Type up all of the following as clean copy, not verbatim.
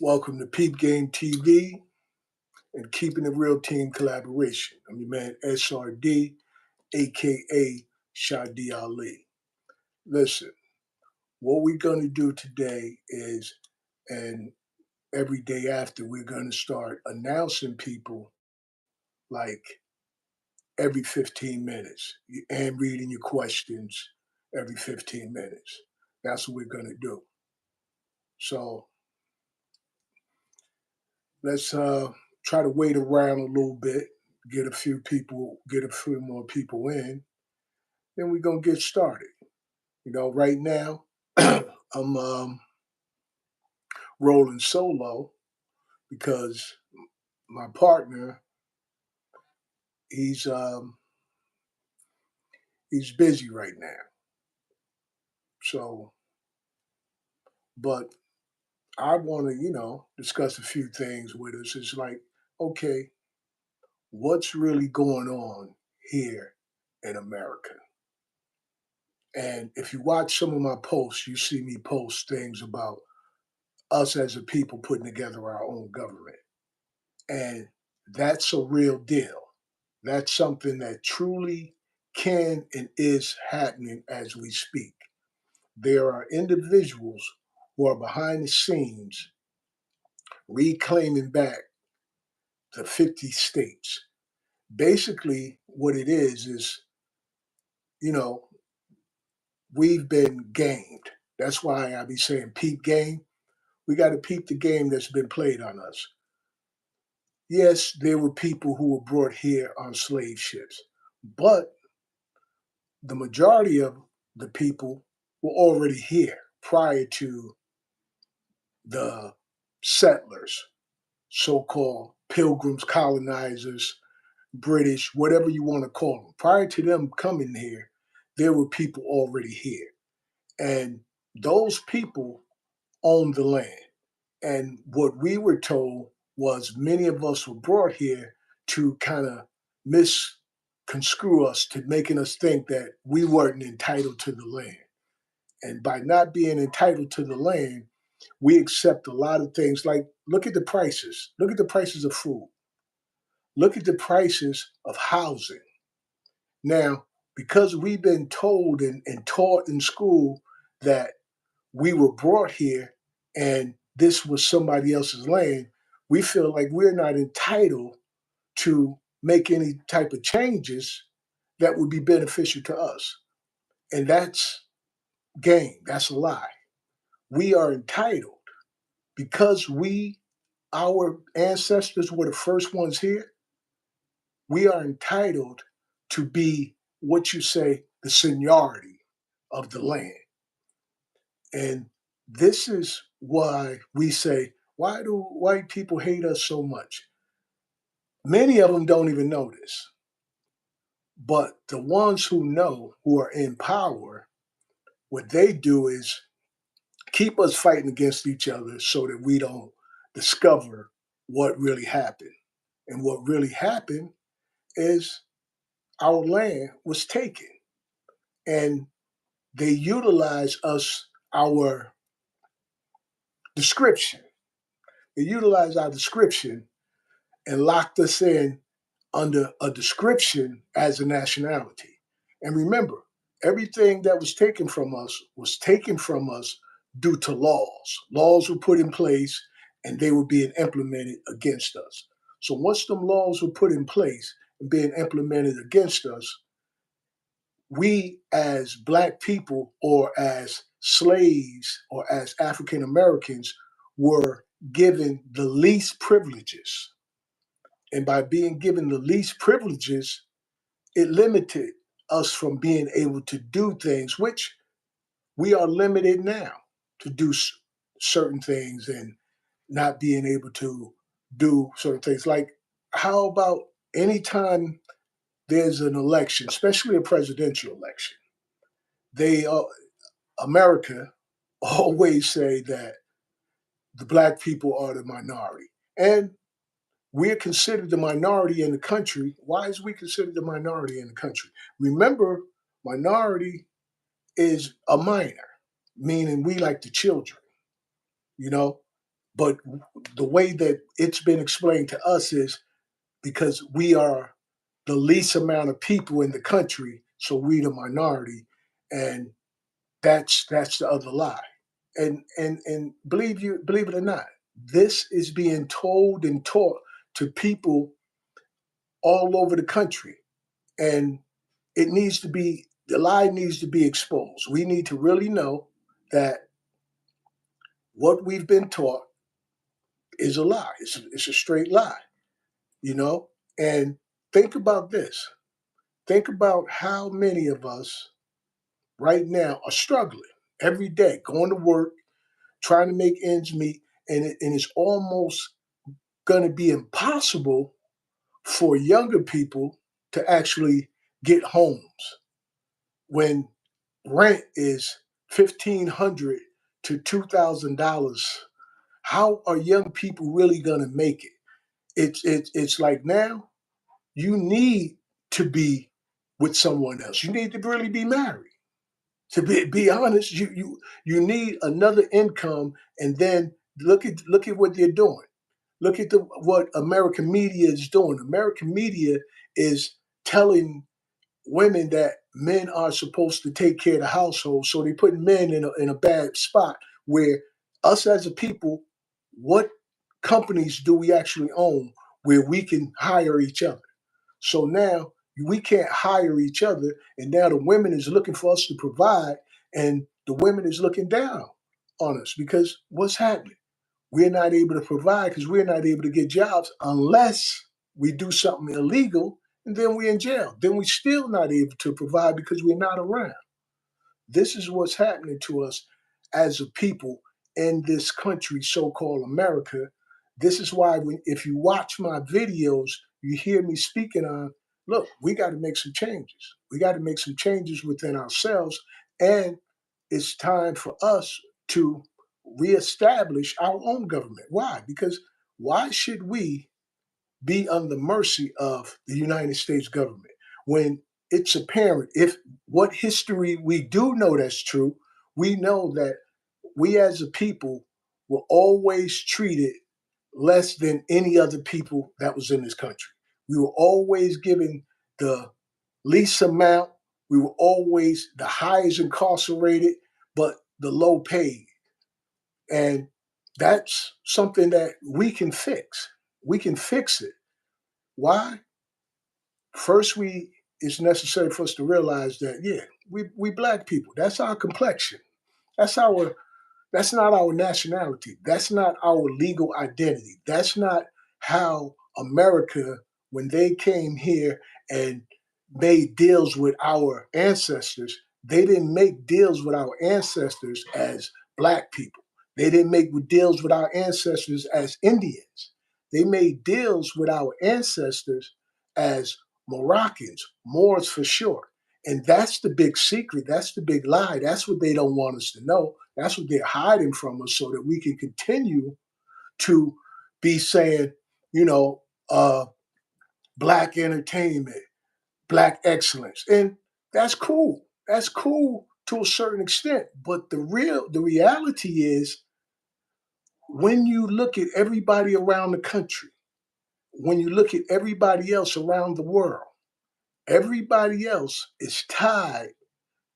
Welcome to Peep Game TV and Keeping It Real Team Collaboration. I'm your man SRD, aka Shadi Ali. Listen, what we're going to do today is, and every day after, we're going to start announcing people like every 15 minutes and reading your questions every 15 minutes. That's what we're going to do. So let's try to wait around a little bit, get a few more people in, then we're gonna get started. Right now I'm rolling solo because my partner he's um, he's busy right now. So, but I want to discuss a few things with us. It's like, okay, what's really going on here in America? And if you watch some of my posts, you see me post things about us as a people putting together our own government. And that's a real deal. That's something that truly can and is happening as we speak. There are individuals who are behind the scenes reclaiming back the 50 states. Basically, what it is, you know, we've been gamed. That's why I be saying peep game. We got to peep the game that's been played on us. Yes, there were people who were brought here on slave ships, but the majority of the people were already here prior to the settlers, so called pilgrims, colonizers, British, whatever you want to call them. Prior to them coming here, there were people already here. And those people owned the land. And what we were told was many of us were brought here to kind of misconstrue us to making us think that we weren't entitled to the land. And by not being entitled to the land, we accept a lot of things like look at the prices. Look at the prices of food. Look at the prices of housing. Now, because we've been told and taught in school that we were brought here and this was somebody else's land, we feel like we're not entitled to make any type of changes that would be beneficial to us. And that's game. That's a lie. We are entitled because our ancestors were the first ones here. We are entitled to be what you say the seniority of the land. And this is why we say, why do white people hate us so much? Many of them don't even know this. But the ones who know, who are in power, what they do is keep us fighting against each other so that we don't discover what really happened. And what really happened is our land was taken and they utilize our description. They utilize our description and locked us in under a description as a nationality. And remember, everything that was taken from us due to laws. Laws were put in place and they were being implemented against us. So once them laws were put in place and being implemented against us, we as black people or as slaves or as African Americans were given the least privileges. And by being given the least privileges, it limited us from being able to do things, which we are limited now to do certain things and not being able to do certain things. Like, how about anytime there's an election, especially a presidential election, they America always say that the black people are the minority. And we're considered the minority in the country. Why is we considered the minority in the country? Remember, minority is a minor, meaning we like the children, you know? But the way that it's been explained to us is because we are the least amount of people in the country, so we the minority, and that's the other lie. And believe it or not, this is being told and taught to people all over the country, and the lie needs to be exposed. We need to really know that what we've been taught is a lie. It's a straight lie, you know. And think about this. Think about how many of us right now are struggling every day, going to work, trying to make ends meet, and it's almost going to be impossible for younger people to actually get homes when rent is $1,500 to $2,000. How are young people really going to make it? It's like now you need to be with someone else. You need to really be married. To be honest, you need another income, and then look at what they're doing. Look at what American media is doing. American media is telling women that men are supposed to take care of the household, so they put men in a bad spot where us as a people, what companies do we actually own where we can hire each other? So now we can't hire each other, and now the women is looking for us to provide, and the women is looking down on us because what's happening? We're not able to provide because we're not able to get jobs unless we do something illegal, and then we're in jail. Then we're still not able to provide because we're not around. This is what's happening to us as a people in this country, so called America. This is why, if you watch my videos, you hear me speaking on look, we got to make some changes. We got to make some changes within ourselves. And it's time for us to reestablish our own government. Why? Because why should we be under mercy of the United States government when it's apparent if what history we do know that's true, we know that we as a people were always treated less than any other people that was in this country. We were always given the least amount. We were always the highest incarcerated, but the low paid. And that's something that we can fix. We can fix it. Why? First, we it's necessary for us to realize that we black people. That's our complexion. That's our that's not our nationality. That's not our legal identity. That's not how America, when they came here and made deals with our ancestors, they didn't make deals with our ancestors as black people. They didn't make deals with our ancestors as Indians. They made deals with our ancestors as Moroccans, Moors for short. And that's the big secret. That's the big lie. That's what they don't want us to know. That's what they're hiding from us so that we can continue to be saying, you know, black entertainment, black excellence. And that's cool. That's cool to a certain extent. But the reality is when you look at everybody around the country, when you look at everybody else around the world, everybody else is tied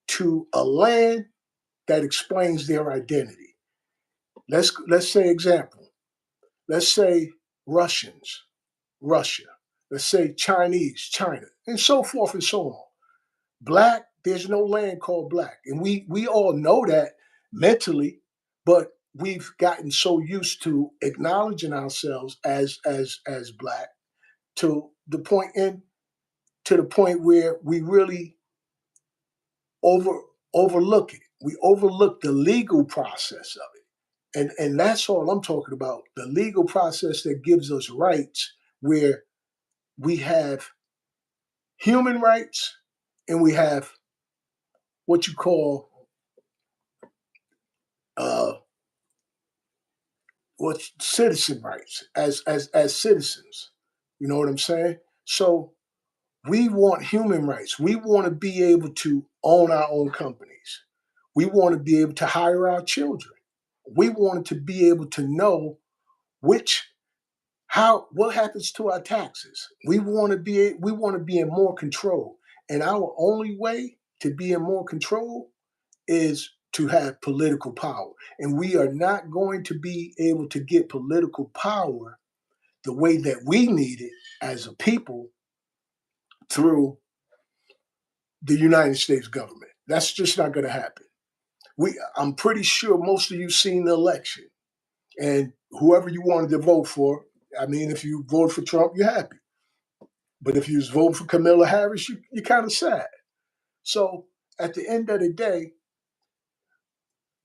to a land that explains their identity. Let's say example. Let's say Russians, Russia. Let's say Chinese, China, and so forth and so on. Black, there's no land called black. And we all know that mentally, but we've gotten so used to acknowledging ourselves as black to the point where we really over overlook it. We overlook the legal process of it. And that's all I'm talking about. The legal process that gives us rights where we have human rights and we have what you call uh, what's citizen rights as citizens. You know what I'm saying? So we want human rights. We want to be able to own our own companies. We want to be able to hire our children. We want to be able to know Which how what happens to our taxes? We want to be in more control. And our only way to be in more control is to have political power. And we are not going to be able to get political power the way that we need it as a people through the United States government. That's just not going to happen. I'm pretty sure most of you seen the election, and whoever you wanted to vote for. I mean, if you voted for Trump, you're happy, but if you was voting for Kamala Harris, you're kind of sad. So at the end of the day,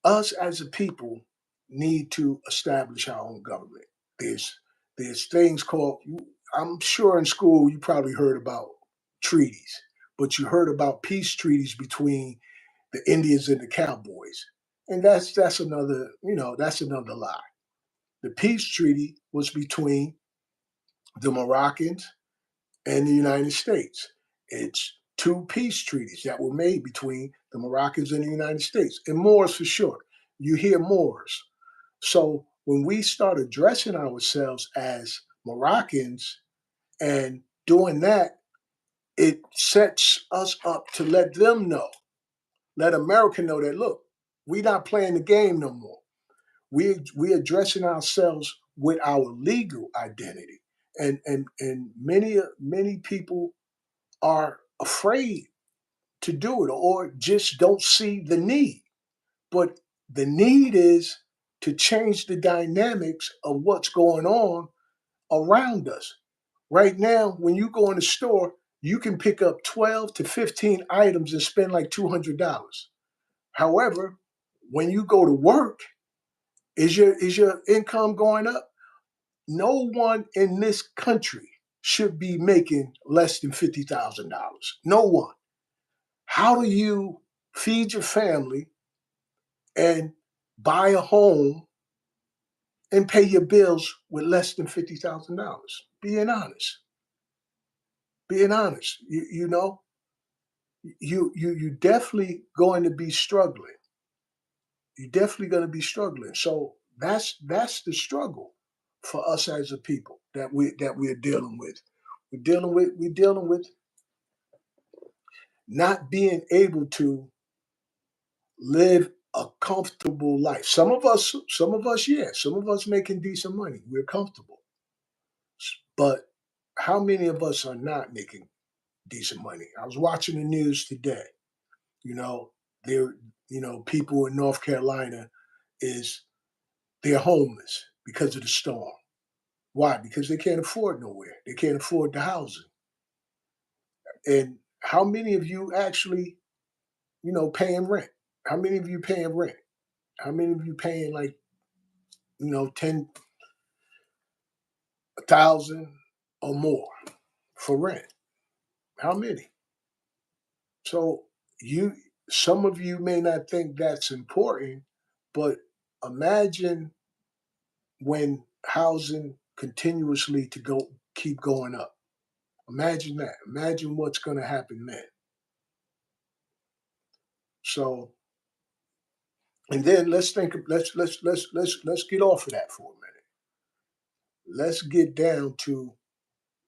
us as a people need to establish our own government. There's there's things called, I'm sure in school you probably heard about treaties, but you heard about peace treaties between the Indians and the Cowboys. And that's another, that's another lie. The peace treaty was between the Moroccans and the United States. It's two peace treaties that were made between the Moroccans and the United States, and Moors for short. You hear Moors. So when we start addressing ourselves as Moroccans and doing that, it sets us up to let them know, let America know that, look, we not playing the game no more. We addressing ourselves with our legal identity, and many people are afraid to do it or just don't see the need. But the need is to change the dynamics of what's going on around us. Right now, when you go in the store, you can pick up 12 to 15 items and spend like $200. However, when you go to work, is your income going up? No one in this country should be making less than $50,000. No one. How do you feed your family and buy a home and pay your bills with less than $50,000? Being honest. Being honest. You definitely going to be struggling. You're definitely going to be struggling. So that's the struggle for us as a people that we're dealing with. We're dealing with not being able to live a comfortable life. Some of us, yeah, some of us making decent money. We're comfortable. But how many of us are not making decent money? I was watching the news today. You know, there, people in North Carolina is they're homeless because of the storm. Why? Because they can't afford nowhere. They can't afford the housing. And how many of you actually, paying rent? How many of you paying rent? How many of you paying like, 10,000 or more for rent? How many? So you some of you may not think that's important, but imagine when housing continuously to go keep going up. Imagine that. Imagine what's going to happen then. So, and then let's think. Let's get off of that for a minute. Let's get down to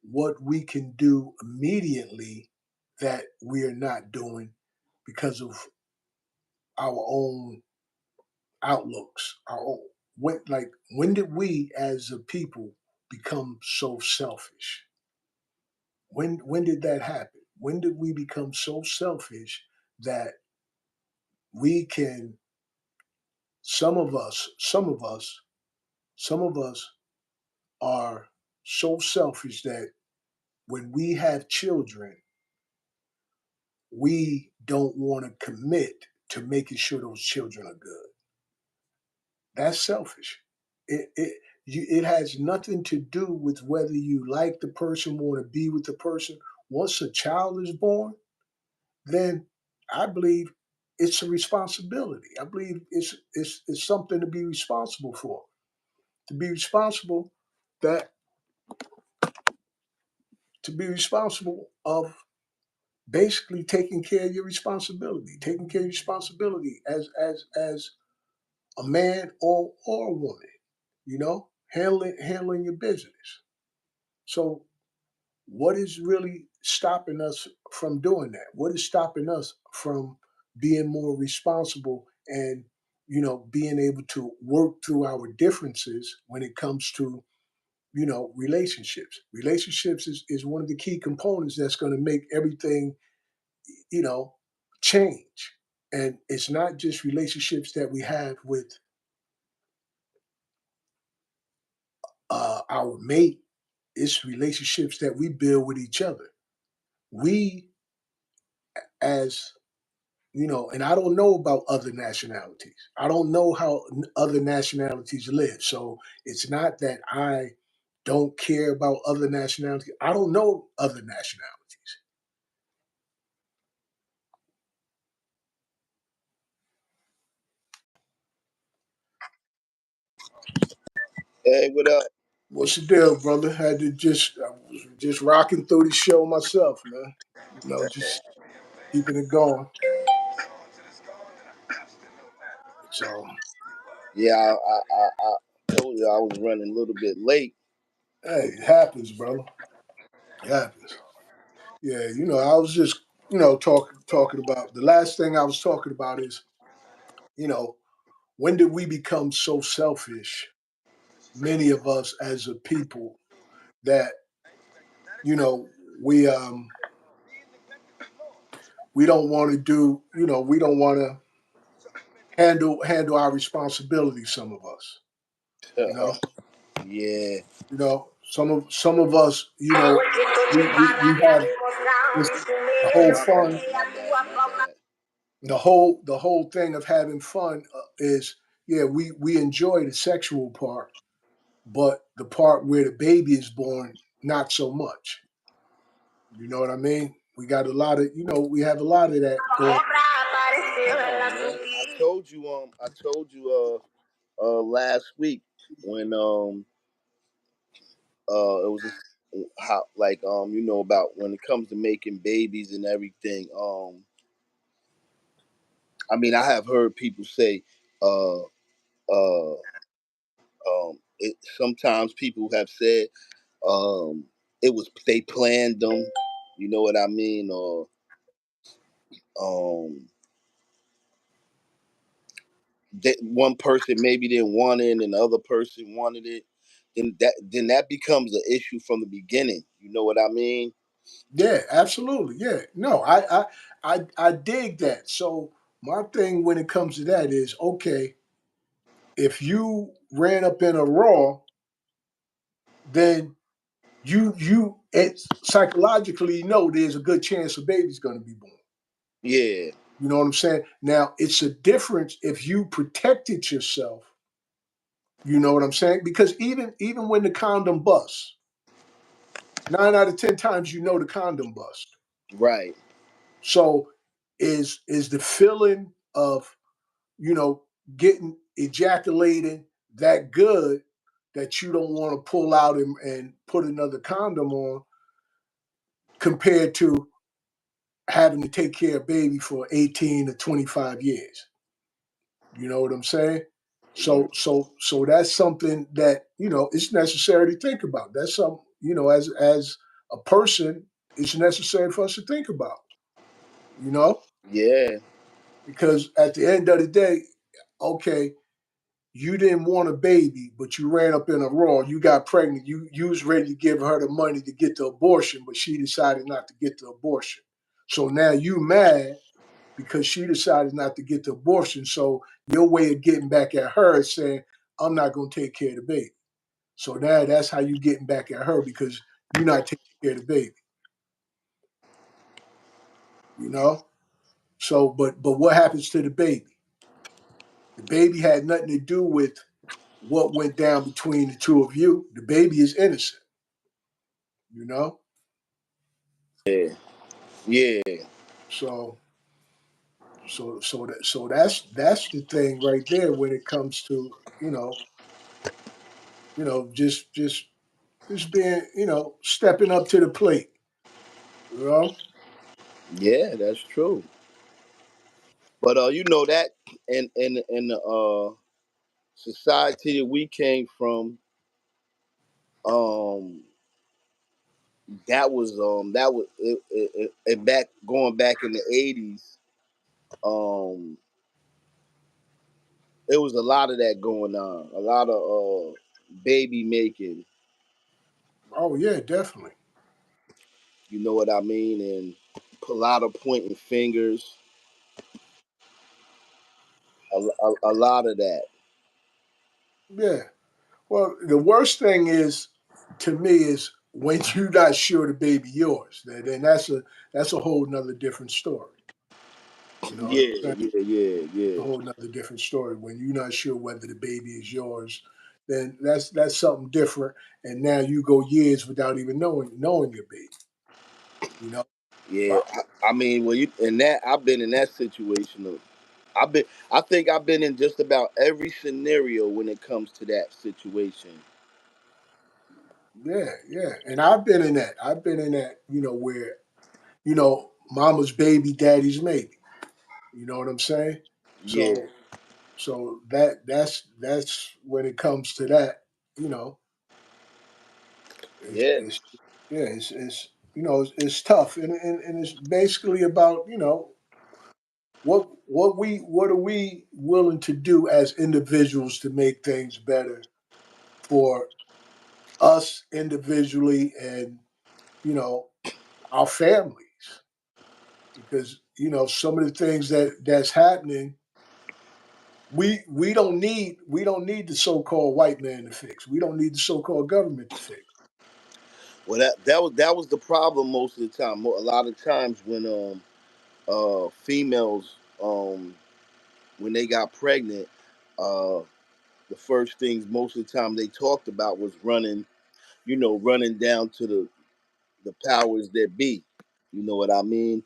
what we can do immediately that we are not doing because of our own outlooks. Our own, when did we as a people become so selfish? When did that happen? When did we become so selfish that we can some of us are so selfish that when we have children, we don't want to commit to making sure those children are good. That's selfish. It has nothing to do with whether you like the person, want to be with the person. Once a child is born, then I believe it's a responsibility. I believe it's something to be responsible for. To be responsible that to be responsible of basically taking care of your responsibility, taking care of your responsibility as a man or a woman, you know? handling your business. So what is really stopping us from doing that? What is stopping us from being more responsible and being able to work through our differences when it comes to relationships? Relationships is one of the key components that's going to make everything you know change. And it's not just relationships that we have with our mate, it's relationships that we build with each other. We as and I don't know about other nationalities. I don't know how other nationalities live. So it's not that I don't care about other nationalities. I don't know other nationalities. Hey, what up? What's the deal, brother? Had to I was just rocking through the show myself, man. Just keeping it going. So, Yeah, I told you I was running a little bit late. hey, it happens, brother. It happens. Yeah, I was just, talking about the last thing I was talking about is, you know, when did we become so selfish, many of us as a people, that, you know, we we don't want to do, we don't want to handle our responsibility, some of us, you know. Yeah, Some of us, we have this the whole fun. my bad, my bad. The whole thing of having fun is, yeah, we enjoy the sexual part, but the part where the baby is born, not so much. You know what I mean? We have a lot of that going. Come on, man. I told you last week when it was just how like about when it comes to making babies and everything. I mean, I have heard people say uh uh sometimes people have said it was they planned them. You know what I mean? Or um, that one person maybe didn't want it and the other person wanted it. Then that becomes an issue from the beginning. You know what I mean? Yeah, absolutely. Yeah. No, I dig that. So my thing when it comes to that is, okay, if you ran up in a raw, then it's psychologically, there's a good chance a baby's going to be born. Yeah, You know what I'm saying? Now, it's a difference if you protected yourself. You know what I'm saying? Because even when the condom busts, 9 out of 10 times the condom bust. right. So is the feeling of you know getting ejaculated that good that you don't want to pull out and put another condom on, compared to having to take care of baby for 18 to 25 years. You know what I'm saying? Mhm. So that's something that it's necessary to think about. That's something as a person, it's necessary for us to think about. You know, Yeah, because at the end of the day, okay, you didn't want a baby, but you ran up in a raw. You got pregnant. You was ready to give her the money to get the abortion, but she decided not to get the abortion. So now you mad because she decided not to get the abortion. So your way of getting back at her is saying, I'm not going to take care of the baby. So now that's how you getting back at her, because you're not taking care of the baby, you know? So, but what happens to the baby? The baby had nothing to do with what went down between the two of you. The baby is innocent, you know? yeah, yeah, So that's the thing right there when it comes to, just being, stepping up to the plate, you know? yeah. That's true. But you know that in the society that we came from, Um, that was it back going back in the 80s. Um, it was a lot of that going on. A lot of baby making. Oh yeah, definitely. You know what I mean? And a lot of pointing fingers. A lot of that. Yeah. Well, the worst thing is to me is when you're not sure the baby yours. Then that's a whole nother different story. You know what I'm Yeah, saying? yeah, yeah, A yeah, whole nother different story. When you're not sure whether the baby is yours, then that's something different. And now you go years without even knowing your baby. You know? yeah. Wow. I mean, well, you in that I've been in that situation. I've been. I think I've been in just about every scenario when it comes to that situation. Yeah, yeah. And I've been in that. I've been in that, where, mama's baby, daddy's maybe. You know what I'm saying? Yeah, So that's when it comes to that, you know, yeah. it's yeah, it's it's tough, and it's basically about what are we willing to do as individuals to make things better for us individually and you know our families, because some of the things that's happening, we don't need the so-called white man to fix. We don't need the so-called government to fix. Well, that was the problem most of the time. A lot of times when females when they got pregnant, uh the first things most of the time they talked about was running, running down to the powers that be. You know what I mean?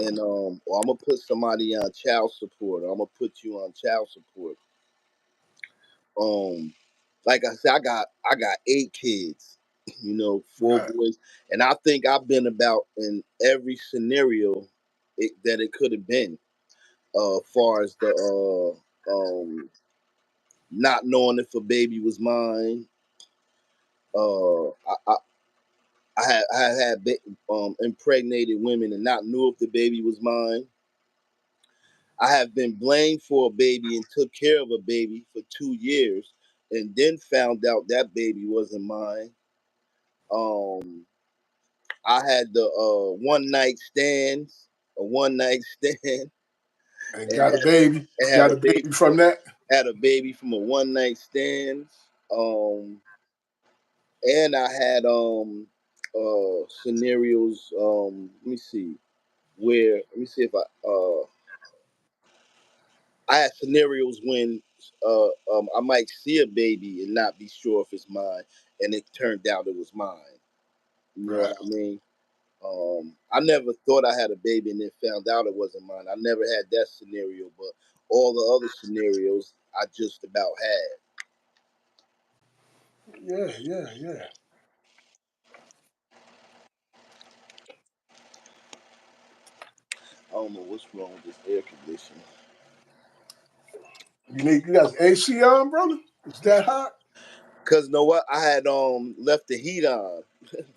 And or I'm gonna put somebody on child support. Or I'm gonna put you on child support. Um, like I said, I got 8 kids. Four Right. boys, and I think I've been about in every scenario that it could have been. Far as the not knowing if a baby was mine. I had impregnated women and not knew if the baby was mine. I have been blamed for a baby and took care of a baby for 2 years, and then found out that baby wasn't mine. Um, I had the one night stands, a one night stand, And and got a baby. had Got a a baby baby from that. had a baby from a one night stand. Um, and I had scenarios. Let me see where. Let me see if I had scenarios when I might see a baby and not be sure if it's mine, and it turned out it was mine. You know what Right. I mean? I never thought I had a baby and then found out it wasn't mine. I never had that scenario, but all the other scenarios I just about had. Yeah, yeah, yeah. I don't know what's wrong with this air conditioner. You got AC on, brother? It's that hot? Cause know what? I had left the heat on.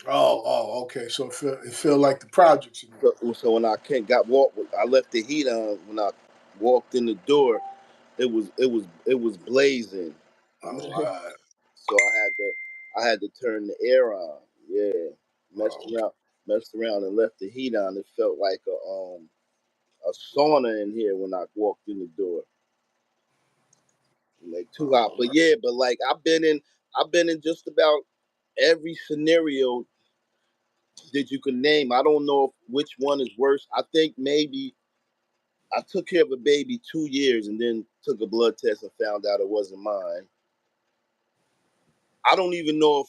Oh, okay. So it feel like the projects in there. So when I can't got walk, I left the heat on. When I walked in the door, it was blazing. Oh, So all right. I had to turn the air on. Yeah, messed Oh, around, messed around and left the heat on. It felt like a sauna in here when I walked in the door. Like too hot. all But yeah, but like I've been in just about every scenario that you can name. I don't know which one is worse. I think maybe I took care of a baby 2 years and then took a blood test and found out it wasn't mine. I don't even know if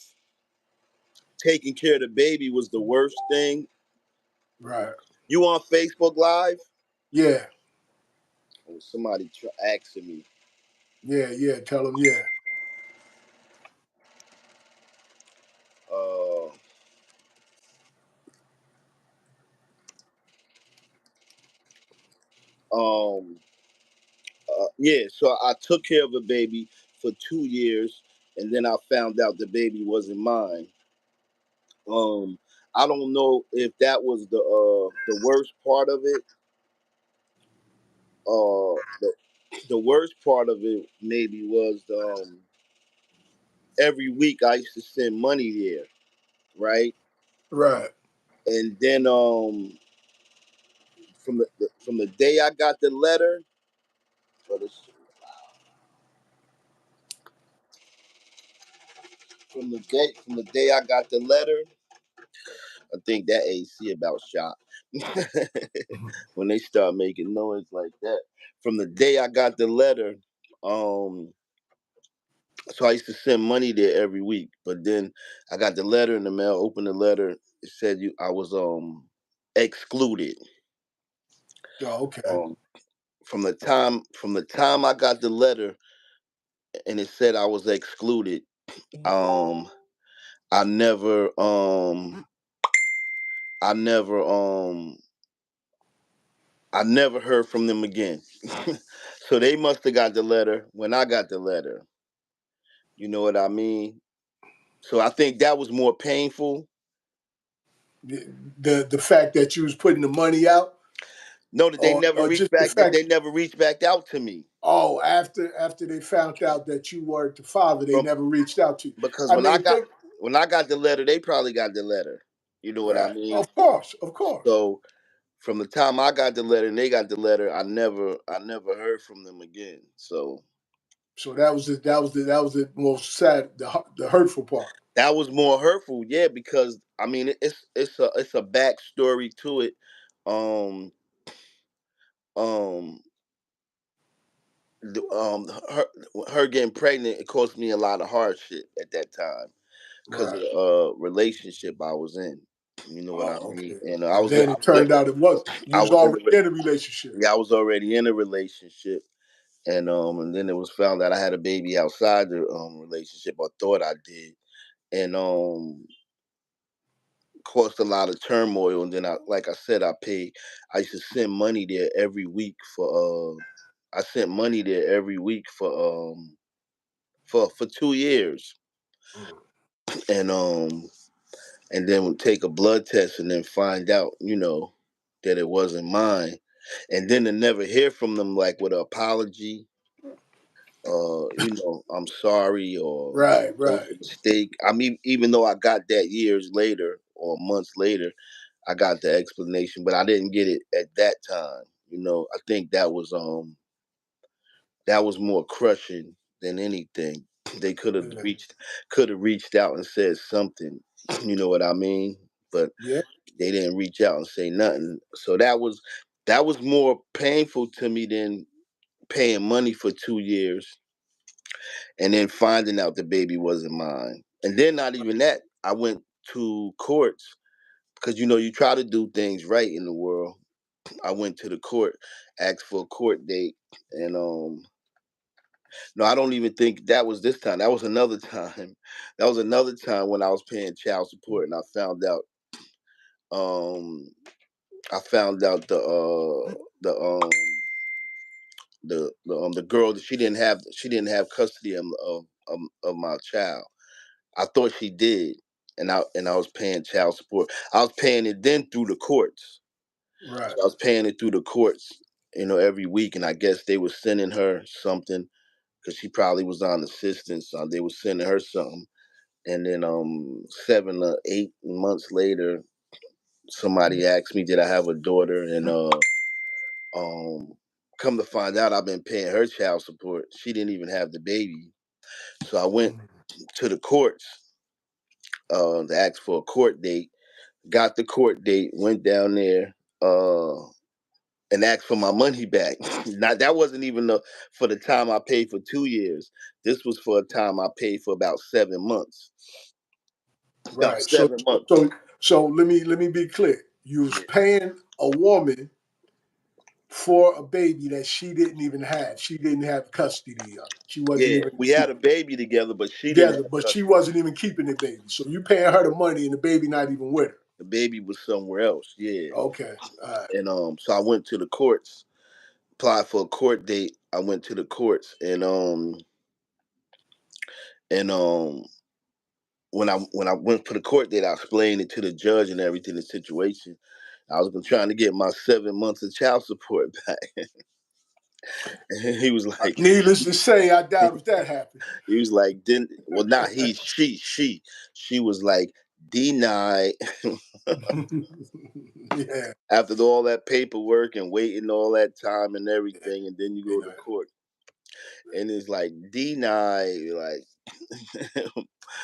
taking care of the baby was the worst thing. right. Right. You on Facebook Live? Yeah, Oh, somebody asking me. yeah, yeah. Tell them, yeah. Uh, yeah, so I took care of a baby for 2 years, and then I found out the baby wasn't mine. Um, I don't know if that was the worst part of it. The worst part of it maybe was every week I used to send money there, right? Right. And then from the day I got the letter, or the, from the day I got the letter, I think that AC about shot when they start making noise like that. From the day I got the letter, um, so I used to send money there every week. But then I got the letter in the mail. Opened the letter. It said I was excluded. Oh, okay. Um, from the time I got the letter and it said I was excluded. Um, I never I never I never heard from them again. So they must have got the letter when I got the letter. You know what I mean? So I think that was more painful. The fact that you was putting the money out, No, that or just the they fact, never reached back out to me. oh, after they found out that you weren't the father, they From never reached out to you. because I mean, think, when I got the letter, they probably got the letter. You know what I right? mean? Of course, of course. So from the time I got the letter and they got the letter, I never heard from them again. So So that was the most sad, the hurtful part. that was more hurtful, yeah, because I mean it's a backstory to it. Um um her getting pregnant, it cost me a lot of hardship at that time because of Right. the relationship I was in. You know what I Oh, mean? okay. And And then it turned out it was you I was was in already in a relationship. yeah, I was already in a relationship, and then it was found that I had a baby outside the relationship. I thought I did, and caused a lot of turmoil. And then like I said, I used to send money there every week for I sent money there every week for 2 years, Mm. and then would take a blood test and then find out, that it wasn't mine, and then to never hear from them like with an apology, I'm sorry, or Right, it was right. a mistake. I mean, even though I got that years later or months later, I got the explanation, but I didn't get it at that time. I think that was more crushing than anything. They Yeah. could have reached out and said something. You know what I mean? But Yeah. they didn't reach out and say nothing. So that was more painful to me than paying money for 2 years and then finding out the baby wasn't mine. And then not even that, I went to courts because you try to do things right in the world. I went to the court, asked for a court date, and no, I don't even think that was this time. That was another time. That was another time when I was paying child support, and um I found out the girl that she didn't have custody of my child. I thought she did, and I was paying child support. I was paying it then through the courts. Right. So I was paying it through the courts, every week, and I guess they were sending her something because she probably was on assistance. They were sending her something, and then 7 or 8 months later, somebody asked me, "Did I have a daughter?" And um, come to find out, I've been paying her child support. She didn't even have the baby, so I went Mm. to the courts to ask for a court date. Got the court date, went down there, and asked for my money back. Now that wasn't even for the time I paid for 2 years. This was for a time I paid for about 7 months. About Right. So 7 months. so so let me be clear. You was Yeah. paying a woman for a baby that she didn't even have. She didn't have custody of. She wasn't Yeah, even we had a baby together, but she didn't together, have but she custody. wasn't even keeping the baby. So you paying her the money and the baby not even with her. The baby was somewhere else. Yeah, Okay. All right. and so I went to the courts, applied for a court date. I went to the courts, and And when I went for the court date, I explained it to the judge and everything, the situation. I was been trying to get my 7 months of child support back. And he was like, Needless to say, I doubt if that happened. he was like, didn't well not he, she was like denied. Yeah, After all that paperwork and waiting all that time and everything, and then you go to yeah, court and it's like denied, like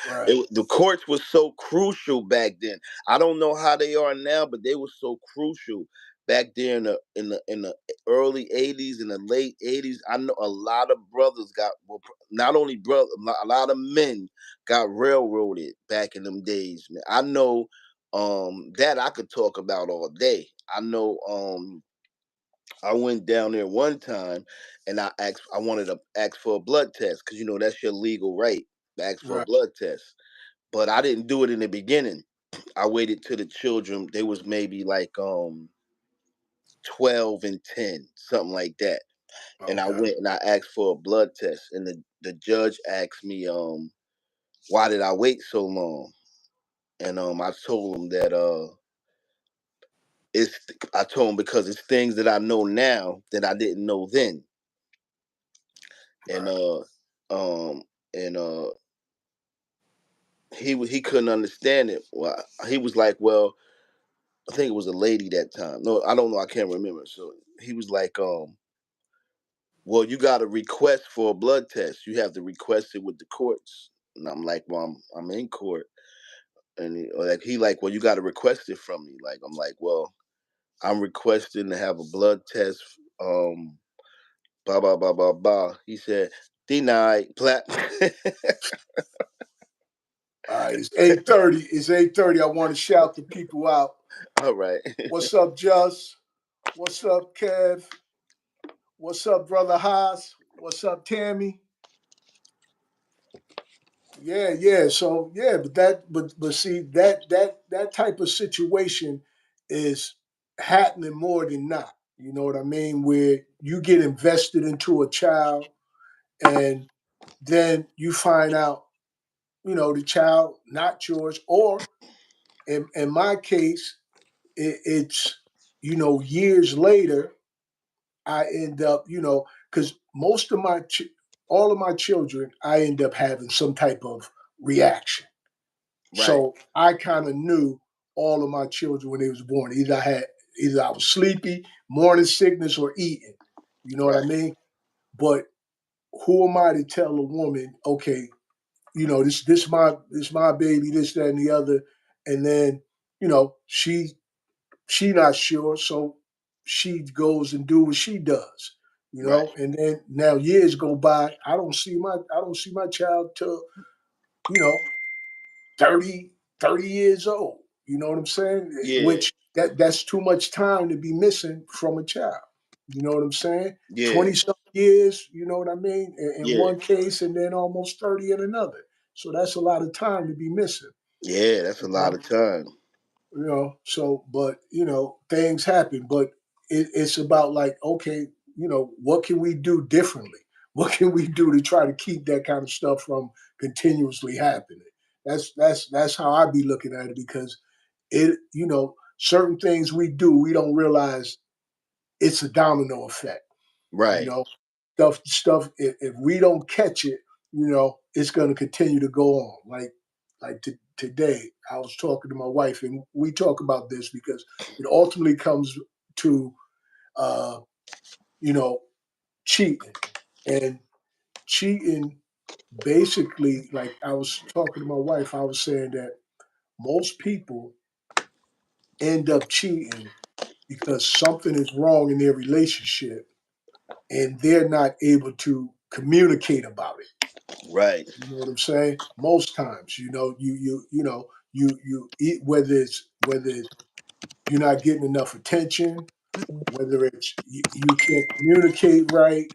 right, the courts was so crucial back then. I don't know how they are now, but they were so crucial back there in the early '80s and the late '80s. I know a lot of brothers got, well, not only brother, a lot of men got railroaded back in them days. Man, I know that I could talk about all day. I know I went down there one time and I wanted to ask for a blood test because that's your legal right to ask for a right. blood test. But I didn't do it in the beginning. I waited till the children, they was maybe like 12 and 10, something like that. And I Okay, went and I asked for a blood test and the judge asked me why did I wait so long? And I told him that it's I told him because it's things that I know now that I didn't know then. And right. um and he couldn't understand it. Well, he was like, well, I think it was a lady that time. No, I don't know. I can't remember. So he was like, well, you got to request for a blood test. You have to request it with the courts. And I'm like, well, I'm in court. And he like, well, you got to request it from me. Like, I'm like, well, I'm requesting to have a blood test. Blah blah blah blah blah. He said, denied. Plat. All right, it's 8:30. It's 8:30. I want to shout the people out. All right. What's up, Just? What's up, Kev? What's up, brother Haas? What's up, Tammy? Yeah, yeah. So yeah, but see that type of situation is happening more than not. You know what I mean? Where you get invested into a child and then you find out, the child not yours, or in my case, it's years later I end up, because most of all of my children, I end up having some type of reaction. Right. So I kind of knew all of my children when they was born. Either I was sleepy, morning sickness, or eating. You know what I Right. mean? But who am I to tell a woman, okay, this my baby, this, that, and the other, and then, she not sure, so she goes and do what she does, Right. and then now years go by. I don't see my child till you know 30 years old. You know what I'm saying? Yeah. Which that's too much time to be missing from a child. You know what I'm saying? Yeah. 20 some years. You know what I mean? In Yeah. one case, and then almost 30 in another. So that's a lot of time to be missing. Yeah. That's a You lot know? of time. So but things happen, but it's about like, okay, what can we do differently? What can we do to try to keep that kind of stuff from continuously happening? That's how I be looking at it, because certain things we do, we don't realize it's a domino effect. you Right. know stuff, if we don't catch it, it's going to continue to go on. Today I was talking to my wife, and we talk about this because it ultimately comes to uh you know cheating. And cheating, basically, like, I was talking to my wife, I was saying that most people end up cheating because something is wrong in their relationship, and they're not able to communicate about it. Right. You know what I'm saying? Most times, you eat, whether it's you're not getting enough attention, whether it's you can't communicate right.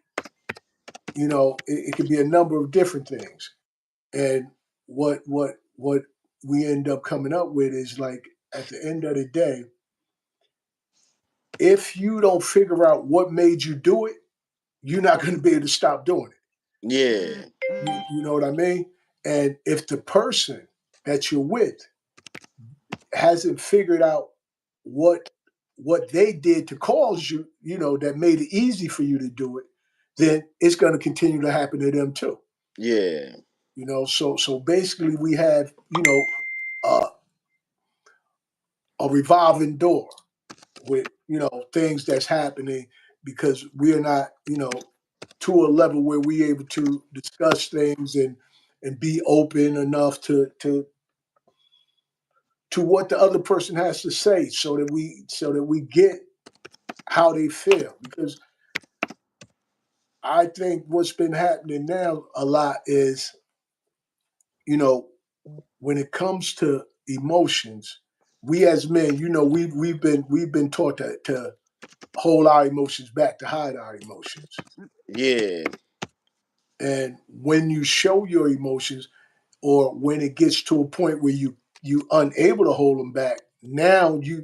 It could be a number of different things. And what we end up coming up with is, like, at the end of the day, if you don't figure out what made you do it, you're not going to be able to stop doing it. Yeah. You know what I mean? And if the person that you're with hasn't figured out what what they did to cause you, that made it easy for you to do it, then it's going to continue to happen to them too. Yeah. So basically we have, uh, a revolving door with, things that's happening because we're not, to a level where we able to discuss things and be open enough to what the other person has to say so that we get how they feel. Because I think what's been happening now a lot is, you know when it comes to emotions, we as men, we've been taught to hold our emotions back, to hide our emotions. Yeah. And when you show your emotions, or when it gets to a point where you unable to hold them back, now you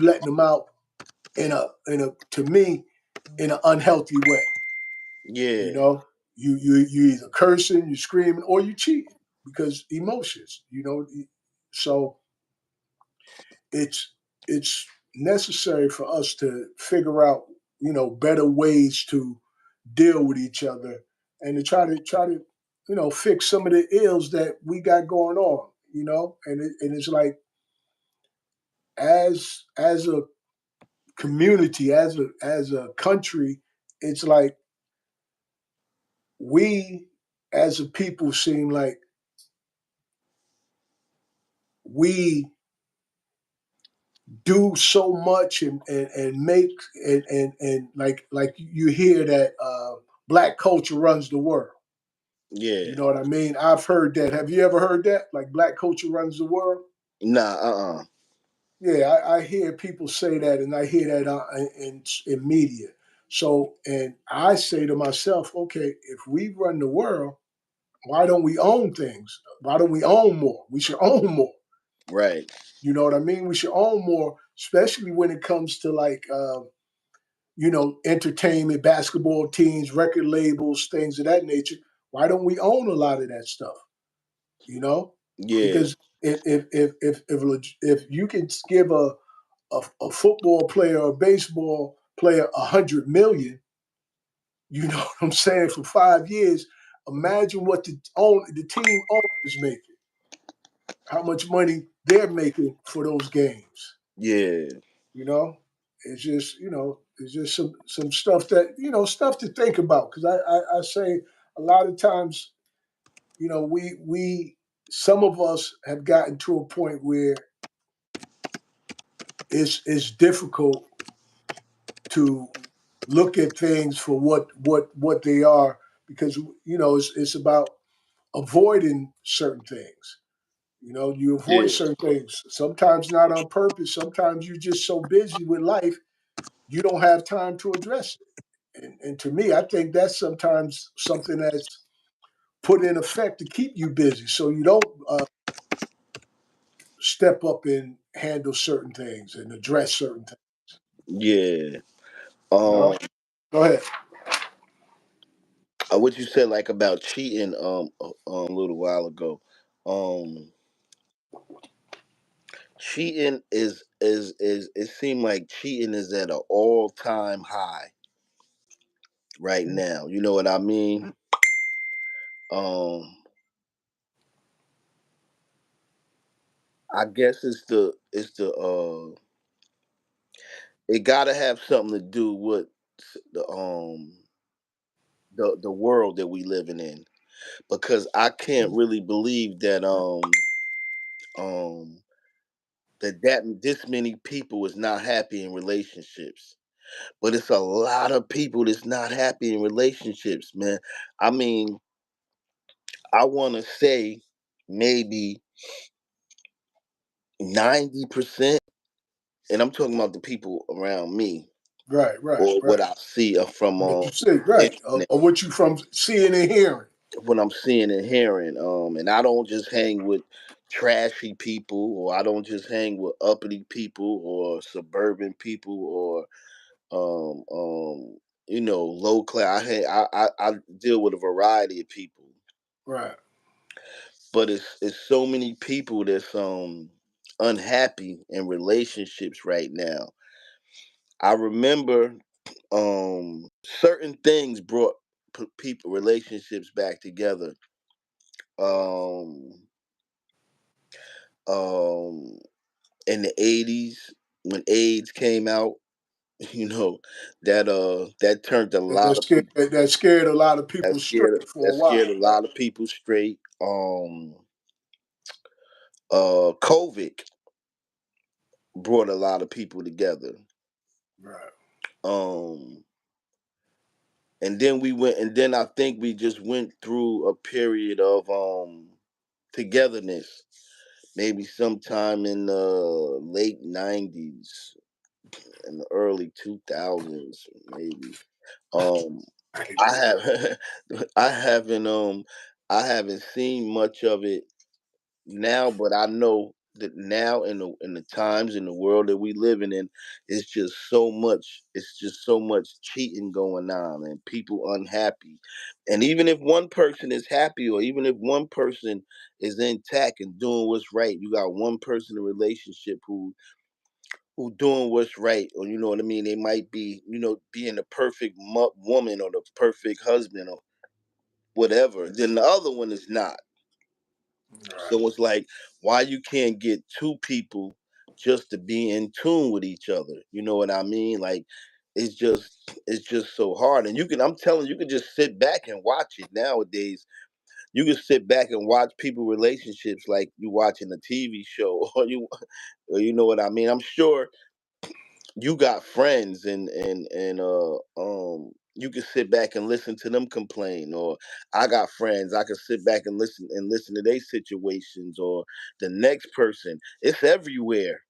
letting them out in a to me, in an unhealthy way. You Yeah. know, you either cursing, you screaming, or you cheating because emotions. So it's it's necessary for us to figure out, better ways to deal with each other, and to try to fix some of the ills that we got going on. And it's like, as a community, as a country, it's like we as a people seem like we do so much and make, and like you hear that black culture runs the world. You Yeah. know what I mean? I've heard that. Have you ever heard that? Like, black culture runs the world? Nah. Yeah, I hear people say that, and I hear that in media. So, and I say to myself, okay, if we run the world, why don't we own things? Why don't we own more? We should own more. Right. You know what I mean? We should own more, especially when it comes to, like, entertainment, basketball teams, record labels, things of that nature. Why don't we own a lot of that stuff? You know, Yeah. because if you can give a football player or a baseball player 100 million, you know what I'm saying, for 5 years, imagine what the team owner is making, how much money they're making for those games. Yeah. You know, it's just some stuff stuff to think about. Because I say a lot of times, we some of us have gotten to a point where it's difficult to look at things for what they are, because it's about avoiding certain things. You avoid Yeah. certain things, sometimes not on purpose, sometimes you're just so busy with life you don't have time to address it. And to me, I think that's sometimes something that's put in effect to keep you busy, so you don't step up and handle certain things and address certain things. Yeah. You know, Um. go ahead. What you said, like, about cheating, a little while ago. Um. Cheating is it seemed like cheating is at an all time high right now. You know what I mean? Um. I guess it got to have something to do with the um the world that we living in, because I can't really believe um that this many people is not happy in relationships. But it's a lot of people that's not happy in relationships, man. I mean, I want to say maybe 90%, and I'm talking about the people around me, Right, right, or what right. I see from What you see, right, internet, or what you from seeing and hearing. what I'm seeing and hearing. And I don't just hang with trashy people, or I don't just hang with uppity people, or suburban people, or um um low class. I deal with a variety of people. Right. but it's so many people that's unhappy in relationships right now. I remember certain things brought people relationships back together. Um um in the 80s when AIDS came out, you know, that turned a lot of people That scared a lot of people straight for that a scared while, a right? lot of people straight. COVID brought a lot of people together. Right. Um and then I think we just went through a period of togetherness, maybe sometime in the late 90s and the early 2000s maybe. um Right. I have I haven't I haven't seen much of it now, but I know that now in the times in the world that we living in, it's just so much cheating going on and people unhappy. And even if one person is happy, or even if one person is intact and doing what's right, you got one person in a relationship who doing what's right, or you know what I mean. They might be, being the perfect woman or the perfect husband or whatever. Then the other one is not. Right. So it's like, why you can't get two people just to be in tune with each other? You know what I mean? Like, it's just so hard. And I'm telling you, you can just sit back and watch it nowadays. You can sit back and watch people relationships like you watching a TV show, or you know what I mean. I'm sure you got friends, and you can sit back and listen to them complain, or I got friends I can sit back and listen to their situations, or the next person. It's everywhere.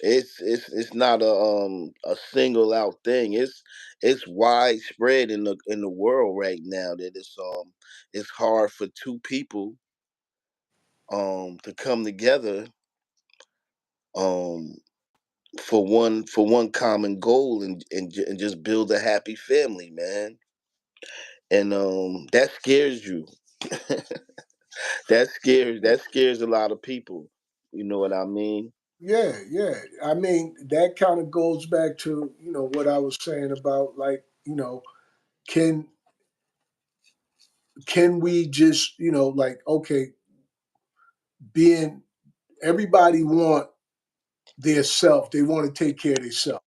It's not a single out thing. It's widespread in the world right now, that it's hard for two people to come together um for one common goal, and just build a happy family, man. And that scares you. That scares a lot of people. You know what I mean? Yeah, yeah. I mean, that kind of goes back to, what I was saying about, like, can can we just, like, okay, being everybody want their self. They want to take care of themselves.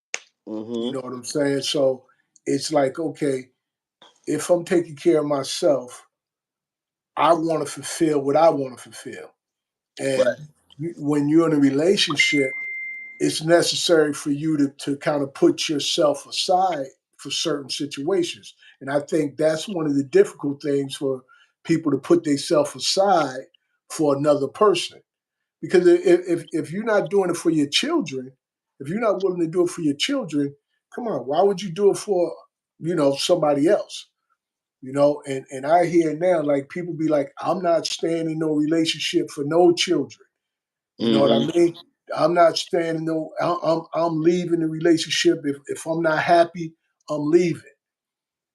You Mhm. know what I'm saying? So it's like, okay, if I'm taking care of myself, I want to fulfill what I want to fulfill. And Right. when you're in a relationship, it's necessary for you to kind of put yourself aside for certain situations. And I think that's one of the difficult things for people to put themselves aside for another person. Because if you're not doing it for your children, if you're not willing to do it for your children, come on, why would you do it for, somebody else? And I hear now, like, people be like, I'm not staying in no relationship for no children. You know what I Mhm. mean? I'm not staying in no. I'm leaving the relationship if I'm not happy. I'm leaving.